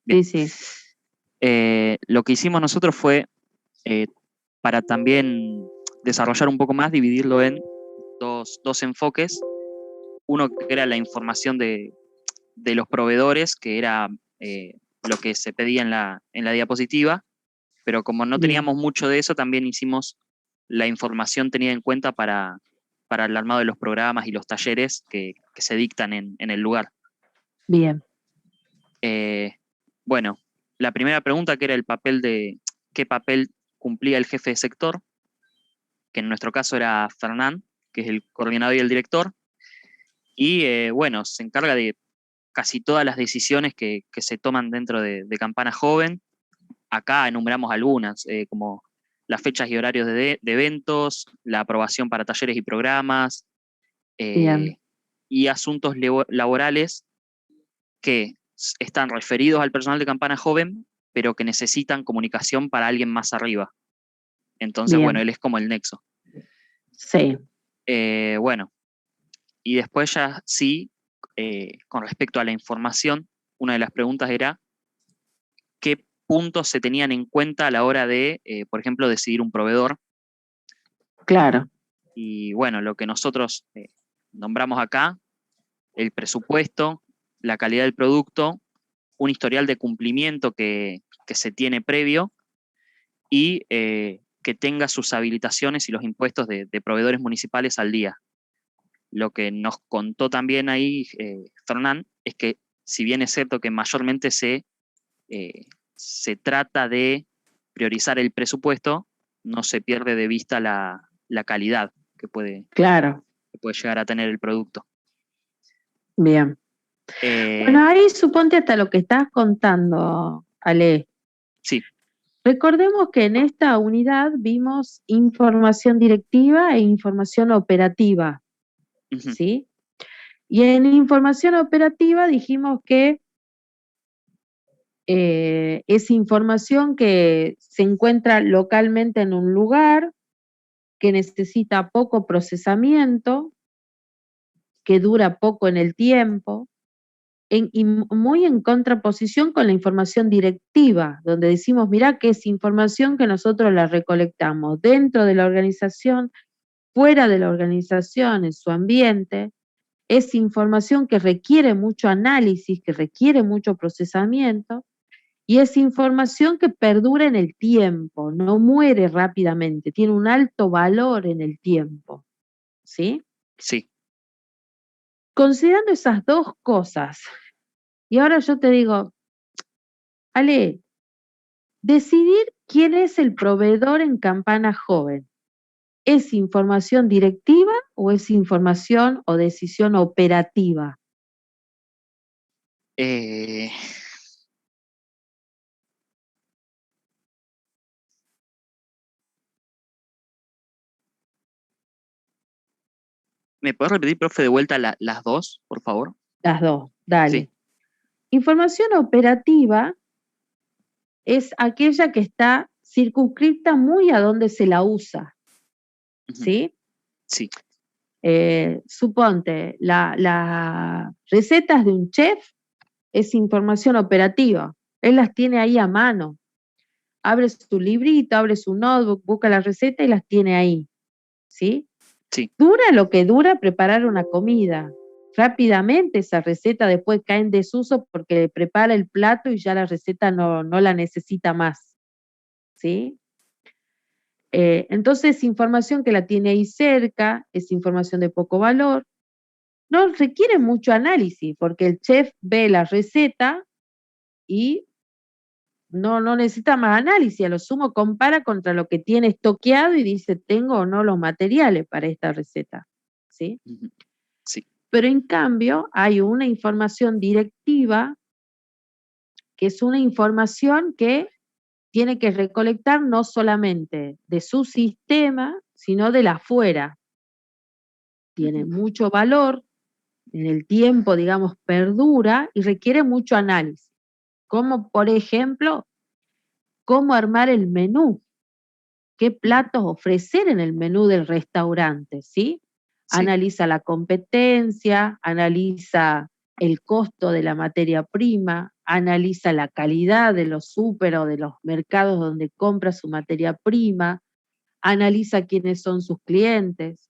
Bien. Sí. Lo que hicimos nosotros fue, para también desarrollar un poco más, dividirlo en dos enfoques. Uno que era la información de los proveedores, que era lo que se pedía en la diapositiva, pero como no Bien. teníamos mucho de eso, también hicimos la información tenida en cuenta para el armado de los programas y los talleres que se dictan en el lugar. Bien. Bueno, la primera pregunta, que era qué papel cumplía el jefe de sector, que en nuestro caso era Fernán, que es el coordinador y el director, y bueno, se encarga de casi todas las decisiones que se toman dentro de Campana Joven. Acá enumeramos algunas, como las fechas y horarios de eventos, la aprobación para talleres y programas, Bien. y asuntos laborales que están referidos al personal de Campana Joven, pero que necesitan comunicación para alguien más arriba. Entonces, Bien. bueno, él es como el nexo. Sí. Bueno, y después ya sí, con respecto a la información, una de las preguntas era qué puntos se tenían en cuenta a la hora de, por ejemplo, decidir un proveedor. Claro. Y bueno, lo que nosotros nombramos acá, el presupuesto, la calidad del producto, un historial de cumplimiento que se tiene previo y que tenga sus habilitaciones y los impuestos de proveedores municipales al día. Lo que nos contó también ahí Fernán es que, si bien es cierto que mayormente se trata de priorizar el presupuesto, no se pierde de vista la calidad que puede llegar a tener el producto. Bien. Bueno, ahí suponte hasta lo que estás contando, Ale. Sí. Recordemos que en esta unidad vimos información directiva e información operativa, ¿sí? Y en información operativa dijimos que es información que se encuentra localmente en un lugar, que necesita poco procesamiento, que dura poco en el tiempo, y muy en contraposición con la información directiva, donde decimos, mirá que es información que nosotros la recolectamos dentro de la organización, fuera de la organización, en su ambiente, es información que requiere mucho análisis, que requiere mucho procesamiento, y es información que perdura en el tiempo, no muere rápidamente, tiene un alto valor en el tiempo, ¿sí? Sí. Considerando esas dos cosas, y ahora yo te digo, Ale, decidir quién es el proveedor en Campana Joven, ¿es información directiva o es información o decisión operativa? ¿Me puedes repetir, profe, de vuelta las dos, por favor? Las dos, dale. Sí. Información operativa es aquella que está circunscripta muy a donde se la usa, Ujú. ¿sí? Sí. Suponte, las recetas de un chef es información operativa. Él las tiene ahí a mano. Abre su librito, abre su notebook, busca la receta y las tiene ahí, ¿sí? Sí. Dura lo que dura preparar una comida. Rápidamente esa receta después cae en desuso porque prepara el plato y ya la receta no la necesita más, ¿sí? Entonces, información que la tiene ahí cerca, es información de poco valor, no requiere mucho análisis, porque el chef ve la receta y no necesita más análisis, a lo sumo compara contra lo que tiene estoqueado y dice, tengo o no los materiales para esta receta, ¿sí? Ujú. Sí. Pero en cambio, hay una información directiva, que es una información que tiene que recolectar no solamente de su sistema, sino de la afuera. Tiene Ujú. mucho valor, en el tiempo, digamos, perdura y requiere mucho análisis. Como, por ejemplo, cómo armar el menú, qué platos ofrecer en el menú del restaurante, ¿sí? Sí. Analiza la competencia, analiza el costo de la materia prima, analiza la calidad de los súper o de los mercados donde compra su materia prima, analiza quiénes son sus clientes.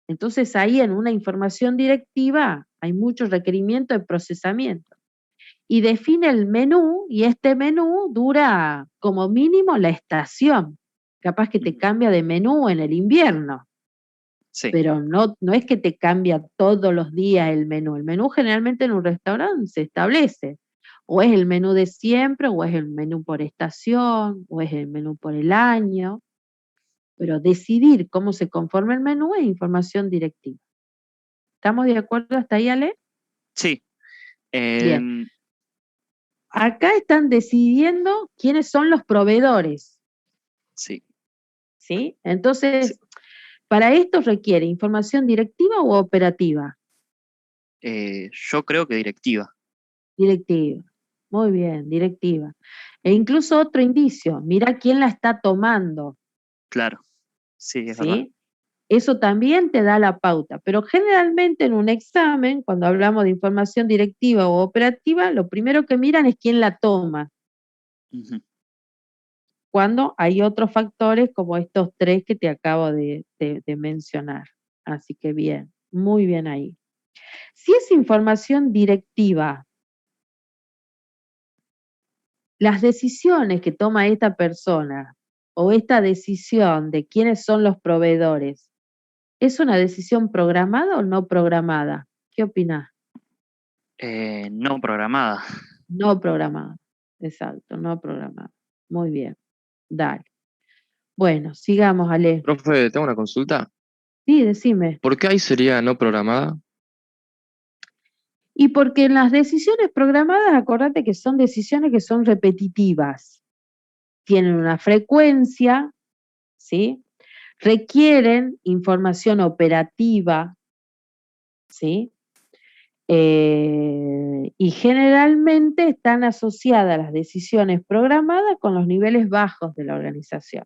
Entonces ahí en una información directiva hay mucho requerimiento de procesamiento. Y define el menú y este menú dura como mínimo la estación. Capaz que te Ujú. cambia de menú en el invierno, Sí. pero no es que te cambia todos los días el menú. El menú generalmente en un restaurante se establece. O es el menú de siempre, o es el menú por estación, o es el menú por el año. Pero decidir cómo se conforma el menú es información directiva. ¿Estamos de acuerdo hasta ahí, Ale? Sí. Bien. Acá están decidiendo quiénes son los proveedores, Sí. ¿sí? Entonces, para esto requiere información directiva o operativa. Yo creo que directiva. Directiva. Muy bien, directiva. E incluso otro indicio, mira quién la está tomando, Claro. Sí, es verdad. ¿sí? Eso también te da la pauta, pero generalmente en un examen, cuando hablamos de información directiva o operativa, lo primero que miran es quién la toma, Ujú. cuando hay otros factores como estos tres que te acabo de mencionar. Así que bien, muy bien ahí. Si es información directiva, las decisiones que toma esta persona o esta decisión de quiénes son los proveedores, ¿es una decisión programada o no programada? ¿Qué opinás? No programada. No programada, exacto, no programada. Muy bien, dale. Bueno, sigamos, Ale. Profe, tengo una consulta. Sí, decime. ¿Por qué ahí sería no programada? Y porque en las decisiones programadas, acordate que son decisiones que son repetitivas, tienen una frecuencia, ¿sí? Requieren información operativa, ¿sí? Y generalmente están asociadas las decisiones programadas con los niveles bajos de la organización.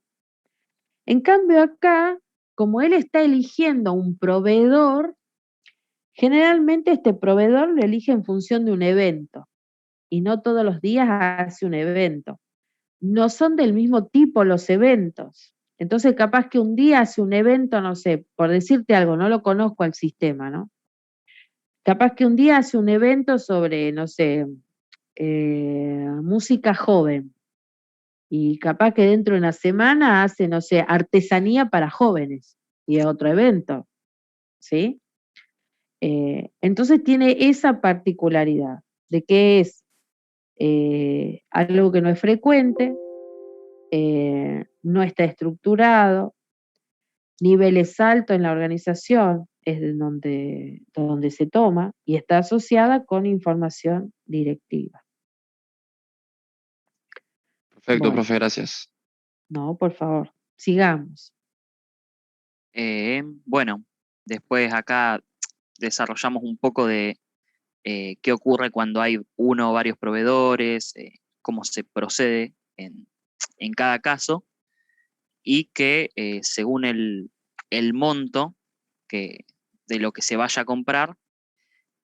En cambio acá, como él está eligiendo un proveedor, generalmente este proveedor lo elige en función de un evento y no todos los días hace un evento. No son del mismo tipo los eventos. Entonces capaz que un día hace un evento, no sé, por decirte algo, no lo conozco al sistema, ¿no? Capaz que un día hace un evento sobre, no sé, música joven. Y capaz que dentro de una semana hace, no sé, artesanía para jóvenes. Y es otro evento, ¿sí? Entonces tiene esa particularidad de que es algo que no es frecuente, no está estructurado, niveles altos en la organización es de donde se toma y está asociada con información directiva. Perfecto, Bueno, profe, gracias. no, por favor, sigamos. Bueno, después acá desarrollamos un poco de qué ocurre cuando hay uno o varios proveedores, cómo se procede en cada caso, y que según el monto de lo que se vaya a comprar,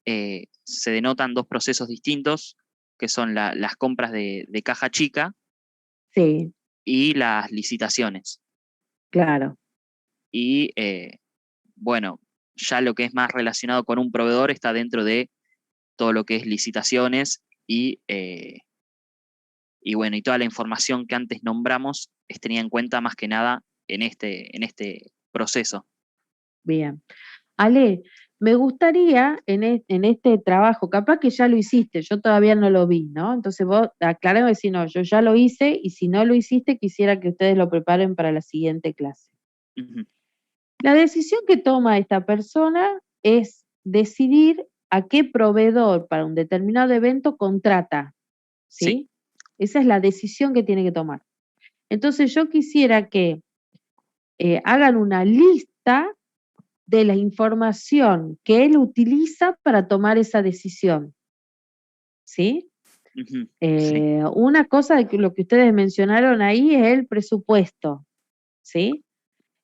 se denotan dos procesos distintos, que son las compras de caja chica Sí, y las licitaciones. claro. Y bueno, ya lo que es más relacionado con un proveedor está dentro de todo lo que es licitaciones y bueno, y toda la información que antes nombramos es tenida en cuenta más que nada en este proceso. Bien. Ale, me gustaría en este trabajo, capaz que ya lo hiciste, yo todavía no lo vi, ¿no? Entonces vos aclarame si no, yo ya lo hice y si no lo hiciste, quisiera que ustedes lo preparen para la siguiente clase. Ujú. La decisión que toma esta persona es decidir a qué proveedor para un determinado evento contrata, ¿sí? Sí. Esa es la decisión que tiene que tomar. Entonces yo quisiera que hagan una lista de la información que él utiliza para tomar esa decisión, ¿sí? Ujú. Sí. Una cosa de que lo que ustedes mencionaron ahí es el presupuesto, ¿sí?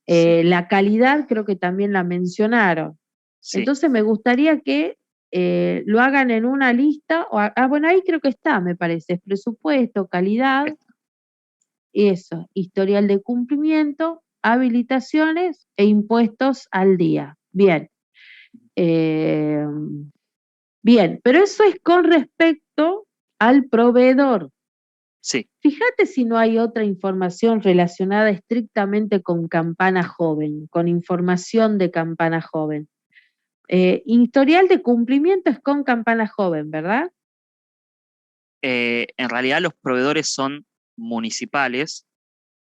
Sí. La calidad creo que también la mencionaron. Sí. Entonces me gustaría que lo hagan en una lista, bueno, ahí creo que está, me parece, presupuesto, calidad, eso, historial de cumplimiento, habilitaciones e impuestos al día. Bien. Eh, Bien, pero eso es con respecto al proveedor. Sí. Fíjate si no hay otra información relacionada estrictamente con Campana Joven, con información de Campana Joven. Historial de cumplimiento es con Campana Joven, ¿verdad? En realidad los proveedores son municipales,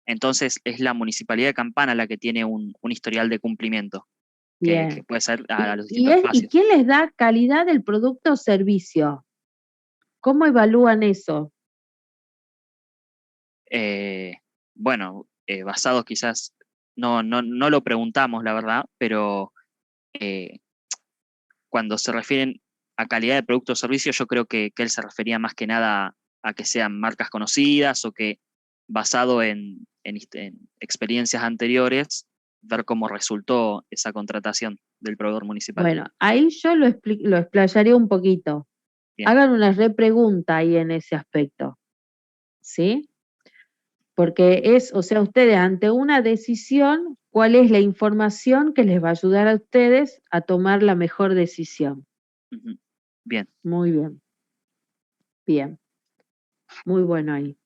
entonces es la Municipalidad de Campana la que tiene un historial de cumplimiento, que Bien. puede ser a los ¿Y distintos espacios. quién les da calidad del producto o servicio? ¿Cómo evalúan eso? Bueno, basados quizás, no lo preguntamos, la verdad, pero eh, cuando se refieren a calidad de producto o servicio, yo creo que él se refería más que nada a que sean marcas conocidas o que basado en experiencias anteriores, ver cómo resultó esa contratación del proveedor municipal. Bueno, ahí yo lo explayaría un poquito. Bien. Hagan una repregunta ahí en ese aspecto, ¿sí? Porque o sea, ustedes ante una decisión, ¿cuál es la información que les va a ayudar a ustedes a tomar la mejor decisión? Ujú. Bien. Muy bien. Bien. Muy bueno ahí.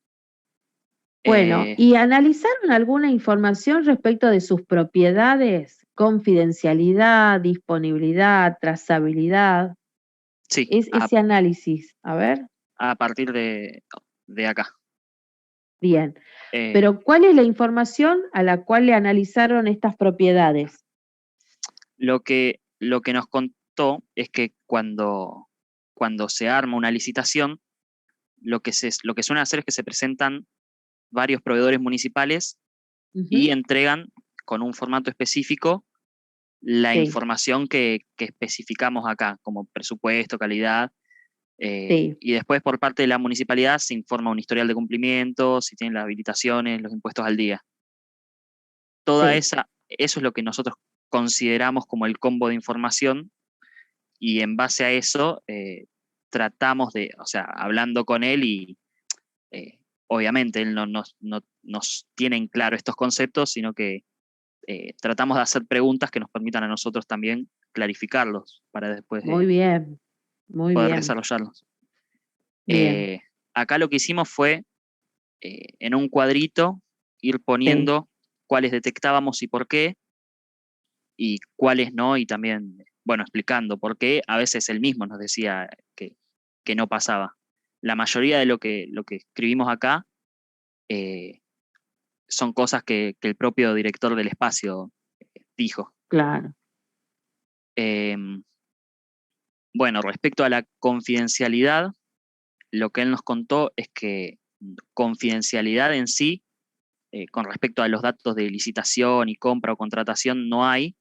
Bueno, ¿y analizaron alguna información respecto de sus propiedades? Confidencialidad, disponibilidad, trazabilidad. Sí, Ese análisis, a ver. a partir de acá. Bien. Pero ¿cuál es la información a la cual le analizaron estas propiedades? Lo que nos contó es que cuando se arma una licitación, lo que suelen hacer es que se presentan varios proveedores municipales y entregan con un formato específico la Sí. información que especificamos acá, como presupuesto, calidad, Sí. y después por parte de la municipalidad se informa un historial de cumplimiento, si tienen las habilitaciones, los impuestos al día. Eso es lo que nosotros consideramos como el combo de información, y en base a eso tratamos de, o sea, hablando con él y obviamente él no nos tiene en claro estos conceptos, sino que tratamos de hacer preguntas que nos permitan a nosotros también clarificarlos para después Muy bien. Muy poder bien. desarrollarlos. Bien. Acá lo que hicimos fue en un cuadrito ir poniendo cuáles detectábamos y por qué, y cuáles no, y también, bueno, explicando por qué. A veces él mismo nos decía que no pasaba. La mayoría de lo que escribimos acá son cosas que el propio director del espacio dijo. Claro. Bueno, respecto a la confidencialidad, lo que él nos contó es que confidencialidad en sí, con respecto a los datos de licitación y compra o contratación, no hay,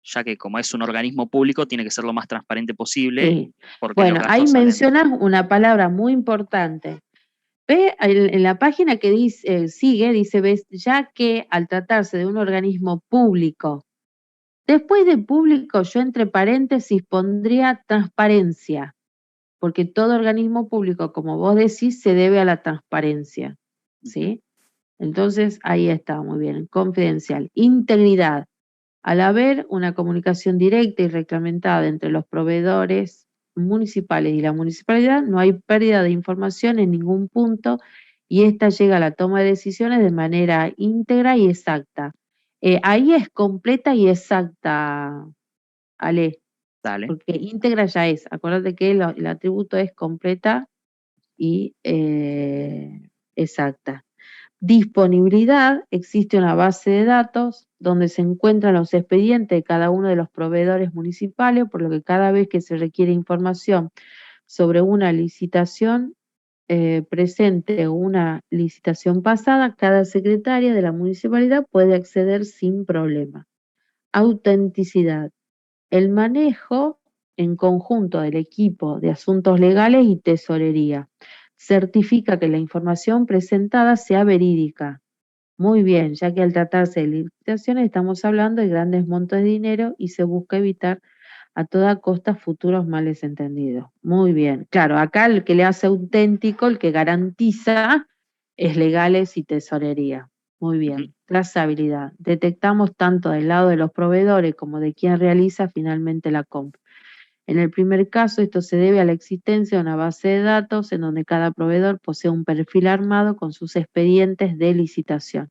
ya que como es un organismo público, tiene que ser lo más transparente posible, Sí. porque los Bueno, ahí gastos salen. mencionas una palabra muy importante. Ve en la página que dice, sigue, dice, ves, ya que al tratarse de un organismo público, después de público yo entre paréntesis pondría transparencia, porque todo organismo público, como vos decís, se debe a la transparencia, ¿sí? Entonces, ahí está, muy bien, confidencial. Integridad. Al haber una comunicación directa y reglamentada entre los proveedores municipales y la municipalidad, no hay pérdida de información en ningún punto y ésta llega a la toma de decisiones de manera íntegra y exacta. Ahí es completa y exacta, Ale, Dale. porque íntegra ya es. Acuérdate que el atributo es completa y exacta. Disponibilidad, existe una base de datos donde se encuentran los expedientes de cada uno de los proveedores municipales, por lo que cada vez que se requiere información sobre una licitación presente o una licitación pasada, cada secretaria de la municipalidad puede acceder sin problema. Autenticidad, el manejo en conjunto del equipo de asuntos legales y tesorería. Certifica que la información presentada sea verídica. Muy bien, ya que al tratarse de licitaciones estamos hablando de grandes montos de dinero y se busca evitar a toda costa futuros males entendidos. Muy bien. Claro, acá el que le hace auténtico, el que garantiza, es legales y tesorería. Muy bien. Trazabilidad. Detectamos tanto del lado de los proveedores como de quien realiza finalmente la compra. En el primer caso, esto se debe a la existencia de una base de datos en donde cada proveedor posee un perfil armado con sus expedientes de licitación.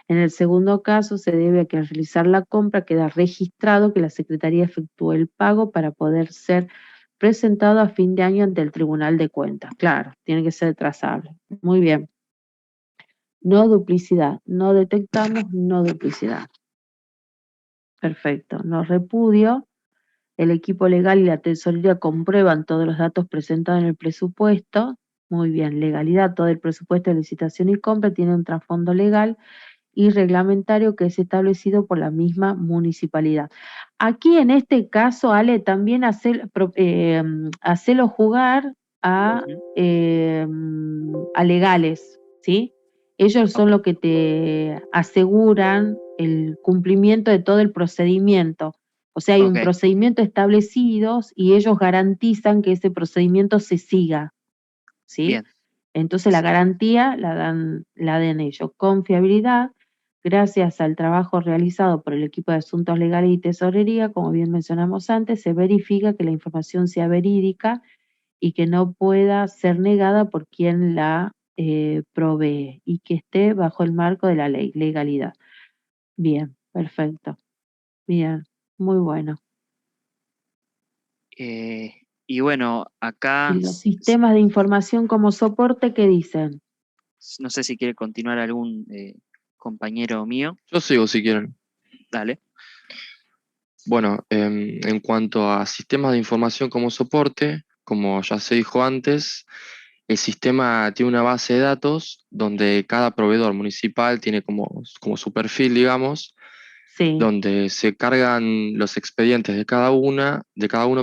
En el segundo caso, se debe a que al realizar la compra queda registrado que la Secretaría efectuó el pago para poder ser presentado a fin de año ante el Tribunal de Cuentas. Claro, tiene que ser trazable. Muy bien. No duplicidad. No detectamos no duplicidad. Perfecto. No repudio. El equipo legal y la tesorería comprueban todos los datos presentados en el presupuesto. Muy bien. Legalidad. Todo el presupuesto de licitación y compra tiene un trasfondo legal y reglamentario que es establecido por la misma municipalidad. Aquí en este caso, Ale, también hacelo jugar a legales, ¿sí? Ellos son los que te aseguran el cumplimiento de todo el procedimiento. O sea, hay un procedimiento establecido y ellos garantizan que ese procedimiento se siga, ¿sí? Bien. Entonces la garantía la dan ellos. Confiabilidad, gracias al trabajo realizado por el equipo de asuntos legales y tesorería, como bien mencionamos antes, se verifica que la información sea verídica y que no pueda ser negada por quien la provee y que esté bajo el marco de la ley, legalidad. Bien, perfecto. Bien, muy bueno. Y bueno, acá, ¿Y los sistemas de información como soporte qué dicen? no sé si quiere continuar algún compañero mío. Yo sigo si quieren. Dale. Bueno, en cuanto a sistemas de información como soporte, como ya se dijo antes, el sistema tiene una base de datos donde cada proveedor municipal tiene como su perfil, digamos, Sí. donde se cargan los expedientes de cada uno,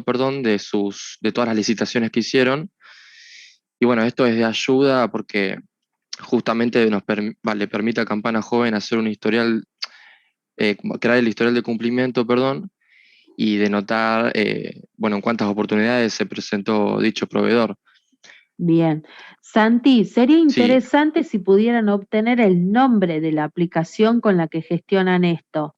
perdón, de todas las licitaciones que hicieron. Y bueno, esto es de ayuda porque justamente le permite a Campana Joven hacer un historial, crear el historial de cumplimiento, perdón, y denotar, bueno, en cuántas oportunidades se presentó dicho proveedor. Bien. Santi, sería interesante si pudieran obtener el nombre de la aplicación con la que gestionan esto.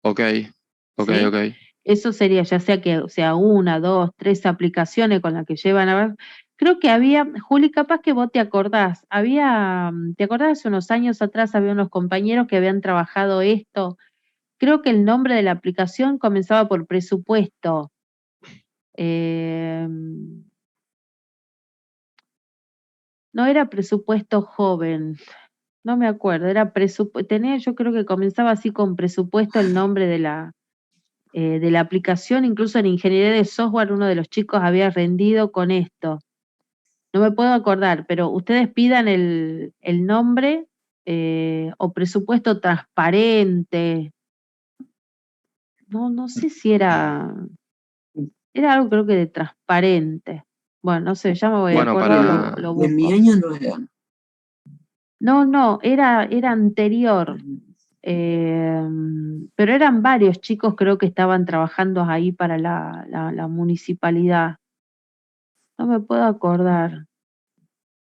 Ok. ¿Sí? Eso sería, ya sea que sea 1, 2, 3 aplicaciones con las que llevan a ver. Creo que había, Juli, capaz que vos te acordás, ¿te acordás hace unos años atrás había unos compañeros que habían trabajado esto? Creo que el nombre de la aplicación comenzaba por presupuesto. No era presupuesto joven, no me acuerdo, era yo creo que comenzaba así con presupuesto el nombre de la aplicación, incluso en ingeniería de software uno de los chicos había rendido con esto. No me puedo acordar, pero ustedes pidan el nombre o presupuesto transparente. no sé si era algo creo que de transparente. Bueno, no sé, ya me voy a Bueno, acordar, para, lo De mi busco. año no era. No, era anterior. Pero eran varios chicos, creo que estaban trabajando ahí para la municipalidad. No me puedo acordar.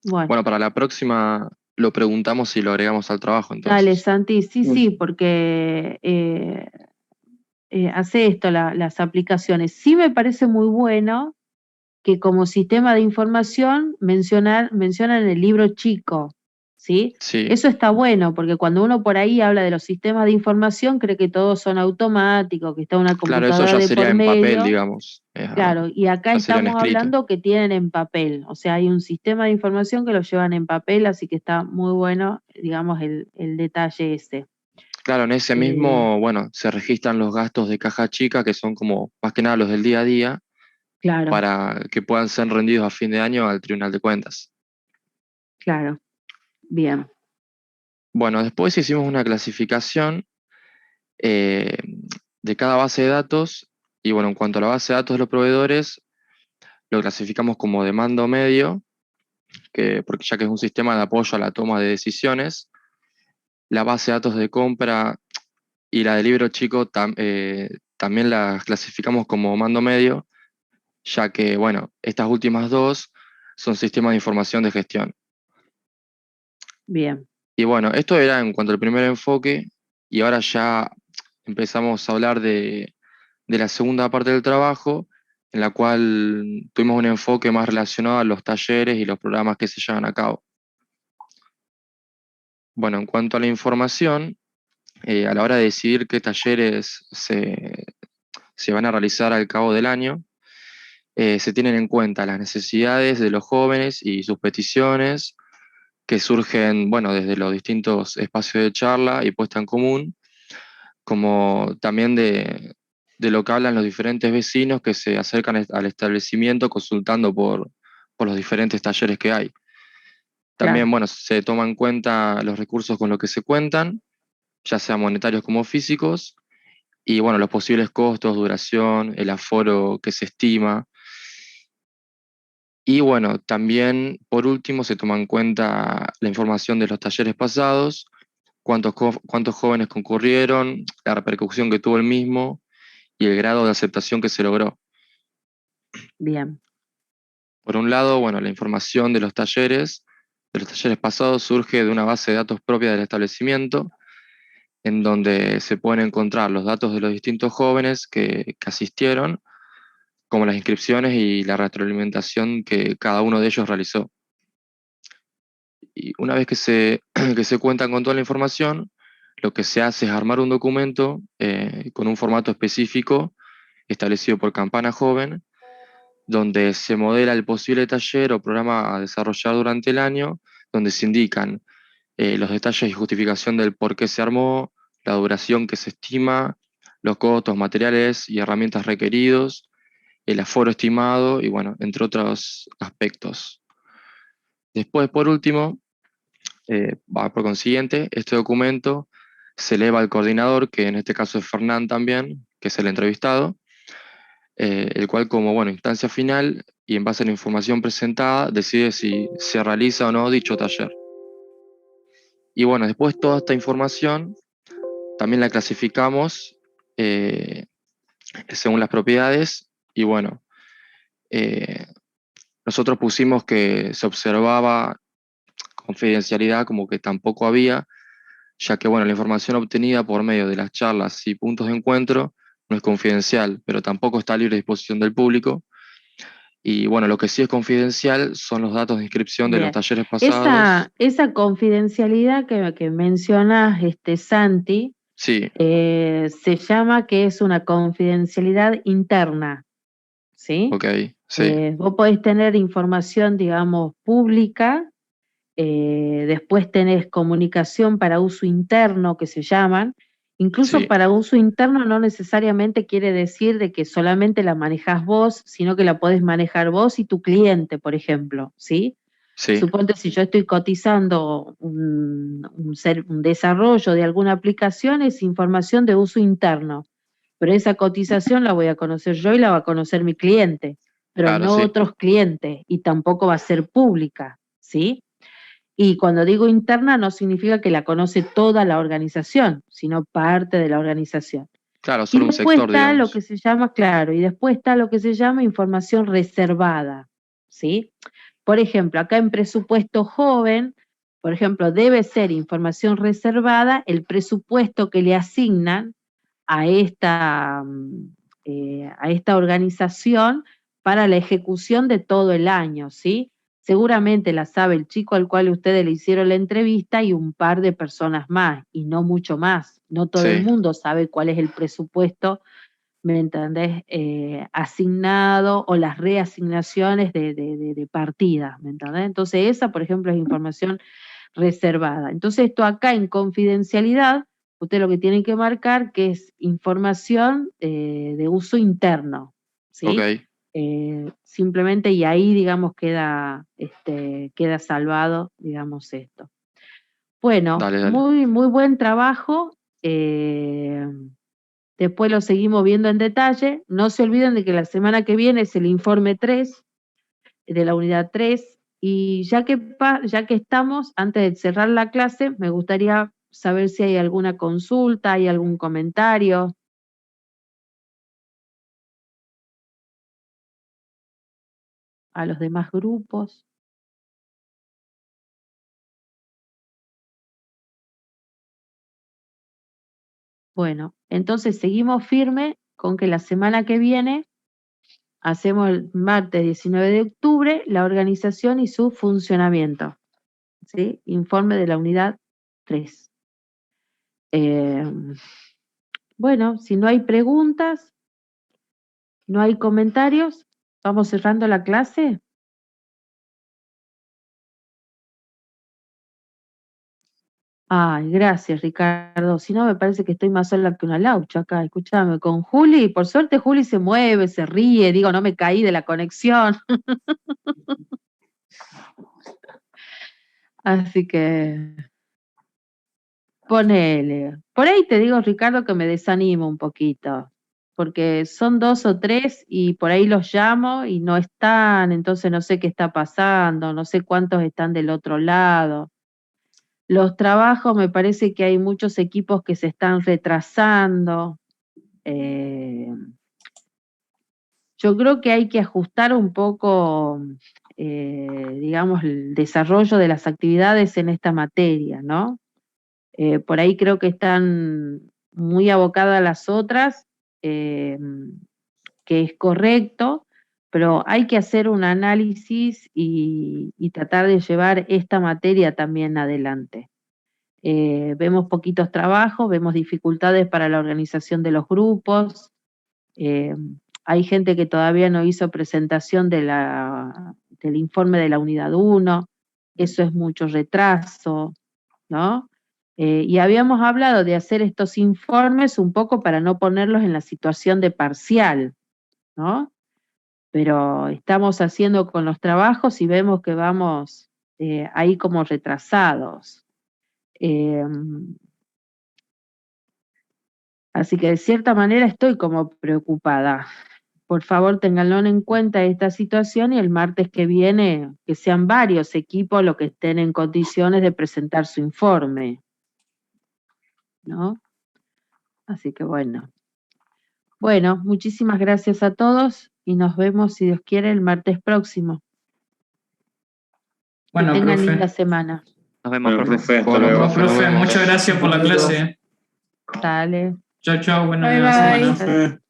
Bueno, bueno, para la próxima lo preguntamos y lo agregamos al trabajo dale, entonces. Santi, sí, porque hace esto, las aplicaciones. Sí me parece muy bueno que como sistema de información mencionan el libro chico, ¿sí? Sí, Eso está bueno, porque cuando uno por ahí habla de los sistemas de información, cree que todos son automáticos, que está una claro, eso computadora ya de sería por en papel, medio. digamos. Claro, y acá Ya sería en estamos escrito. hablando que tienen en papel, o sea, hay un sistema de información que lo llevan en papel, así que está muy bueno, digamos, el detalle ese. Claro, en ese mismo, bueno, se registran los gastos de caja chica, que son como más que nada los del día a día, Claro, para que puedan ser rendidos a fin de año al Tribunal de Cuentas. claro, bien, Bueno, después hicimos una clasificación eh, de cada base de datos, y bueno, en cuanto a la base de datos de los proveedores, lo clasificamos como de mando medio, porque ya que es un sistema de apoyo a la toma de decisiones. La base de datos de compra y la de libro chico también las clasificamos como mando medio, ya que, bueno, estas últimas dos son sistemas de información de gestión. bien, Y bueno, esto era en cuanto al primer enfoque, y ahora ya empezamos a hablar de la segunda parte del trabajo, en la cual tuvimos un enfoque más relacionado a los talleres y los programas que se llevan a cabo. Bueno, en cuanto a la información, a la hora de decidir qué talleres se van a realizar al cabo del año, se tienen en cuenta las necesidades de los jóvenes y sus peticiones que surgen, bueno, desde los distintos espacios de charla y puesta en común, como también de lo que hablan los diferentes vecinos que se acercan al establecimiento consultando por los diferentes talleres que hay. También, claro, bueno, se toman en cuenta los recursos con los que se cuentan, ya sean monetarios como físicos, y bueno, los posibles costos, duración, el aforo que se estima. Y bueno, también por último se toma en cuenta la información de los talleres pasados, cuántos jóvenes concurrieron, la repercusión que tuvo el mismo y el grado de aceptación que se logró. bien, Por un lado, bueno, la información de los talleres pasados surge de una base de datos propia del establecimiento, en donde se pueden encontrar los datos de los distintos jóvenes que asistieron, como las inscripciones y la retroalimentación que cada uno de ellos realizó. Y una vez que que se cuentan con toda la información, lo que se hace es armar un documento con un formato específico establecido por Campana Joven, donde se modela el posible taller o programa a desarrollar durante el año, donde se indican los detalles y justificación del por qué se armó, la duración que se estima, los costos materiales y herramientas requeridos, el aforo estimado y bueno, entre otros aspectos. Después, por último, por consiguiente, este documento se eleva al coordinador, que en este caso es Fernán también, que es el entrevistado, el cual como bueno, instancia final y en base a la información presentada decide si se realiza o no dicho taller. Y bueno, después toda esta información también la clasificamos según las propiedades y bueno, eh, nosotros pusimos que se observaba confidencialidad como que tampoco había, ya que bueno, la información obtenida por medio de las charlas y puntos de encuentro no es confidencial, pero tampoco está a libre disposición del público. Y bueno, lo que sí es confidencial son los datos de inscripción de los bien. talleres pasados. Esa confidencialidad que mencionas, Santi, Sí, se llama que es una confidencialidad interna, ¿sí? ok, sí, Vos podés tener información, digamos, pública, después tenés comunicación para uso interno, que se llaman. Incluso sí, para uso interno no necesariamente quiere decir de que solamente la manejás vos, sino que la podés manejar vos y tu cliente, por ejemplo, ¿sí? sí, Suponte si yo estoy cotizando un desarrollo de alguna aplicación, es información de uso interno. pero esa cotización la voy a conocer yo y la va a conocer mi cliente, pero Claro, no sí. otros clientes, y tampoco va a ser pública, ¿sí? Y cuando digo interna no significa que la conoce toda la organización, sino parte de la organización. Claro, Y solo un después sector, está lo digamos. que se llama, claro, y después está lo que se llama información reservada, ¿sí? Por ejemplo, acá en presupuesto joven, por ejemplo, debe ser información reservada el presupuesto que le asignan a esta organización para la ejecución de todo el año, ¿sí? Seguramente la sabe el chico al cual ustedes le hicieron la entrevista y un par de personas más, y no mucho más. No todo el Sí. mundo sabe cuál es el presupuesto, ¿me entendés? Asignado o las reasignaciones de partidas, ¿me entendés? Entonces esa, por ejemplo, es información reservada. Entonces esto acá en confidencialidad, usted lo que tiene que marcar que es información de uso interno, ¿sí? Ok, Simplemente y ahí, digamos, queda salvado, digamos, esto. Bueno, dale, dale. muy, muy buen trabajo. Después lo seguimos viendo en detalle. No se olviden de que la semana que viene es el informe 3 de la unidad 3. Y ya que estamos, antes de cerrar la clase, me gustaría saber si hay alguna consulta, hay algún comentario. A los demás grupos. Bueno, entonces seguimos firme con que la semana que viene hacemos el martes 19 de octubre la organización y su funcionamiento. ¿Sí? Informe de la unidad 3. Bueno, si no hay preguntas, no hay comentarios, vamos cerrando la clase. Ay, gracias, Ricardo. Si no, me parece que estoy más sola que una laucha acá. Escúchame, con Juli, por suerte Juli se mueve, se ríe, digo, no me caí de la conexión. Así que, ponele. Por ahí te digo, Ricardo, que me desanimo un poquito, porque son 2 o 3 y por ahí los llamo y no están, entonces no sé qué está pasando, no sé cuántos están del otro lado. Los trabajos, me parece que hay muchos equipos que se están retrasando. Yo creo que hay que ajustar un poco, digamos, el desarrollo de las actividades en esta materia, ¿no? Por ahí creo que están muy abocadas a las otras, que es correcto, pero hay que hacer un análisis y tratar de llevar esta materia también adelante. Vemos poquitos trabajos, vemos dificultades para la organización de los grupos, hay gente que todavía no hizo presentación del informe de la unidad 1, eso es mucho retraso, ¿no? Y habíamos hablado de hacer estos informes un poco para no ponerlos en la situación de parcial, ¿no? Pero estamos haciendo con los trabajos y vemos que vamos ahí como retrasados. Así que de cierta manera estoy como preocupada. Por favor, ténganlo en cuenta esta situación y el martes que viene que sean varios equipos los que estén en condiciones de presentar su informe, ¿no? Así que bueno. Bueno, muchísimas gracias a todos y nos vemos, si Dios quiere, el martes próximo. Bueno, que tengan profe. linda semana. Nos vemos, Bueno, profe. profe, hasta Bueno, luego. profe, nos Profe, vemos. muchas gracias por la clase. Dale. Chao, chao, buena Bye, bye. semana. Profe.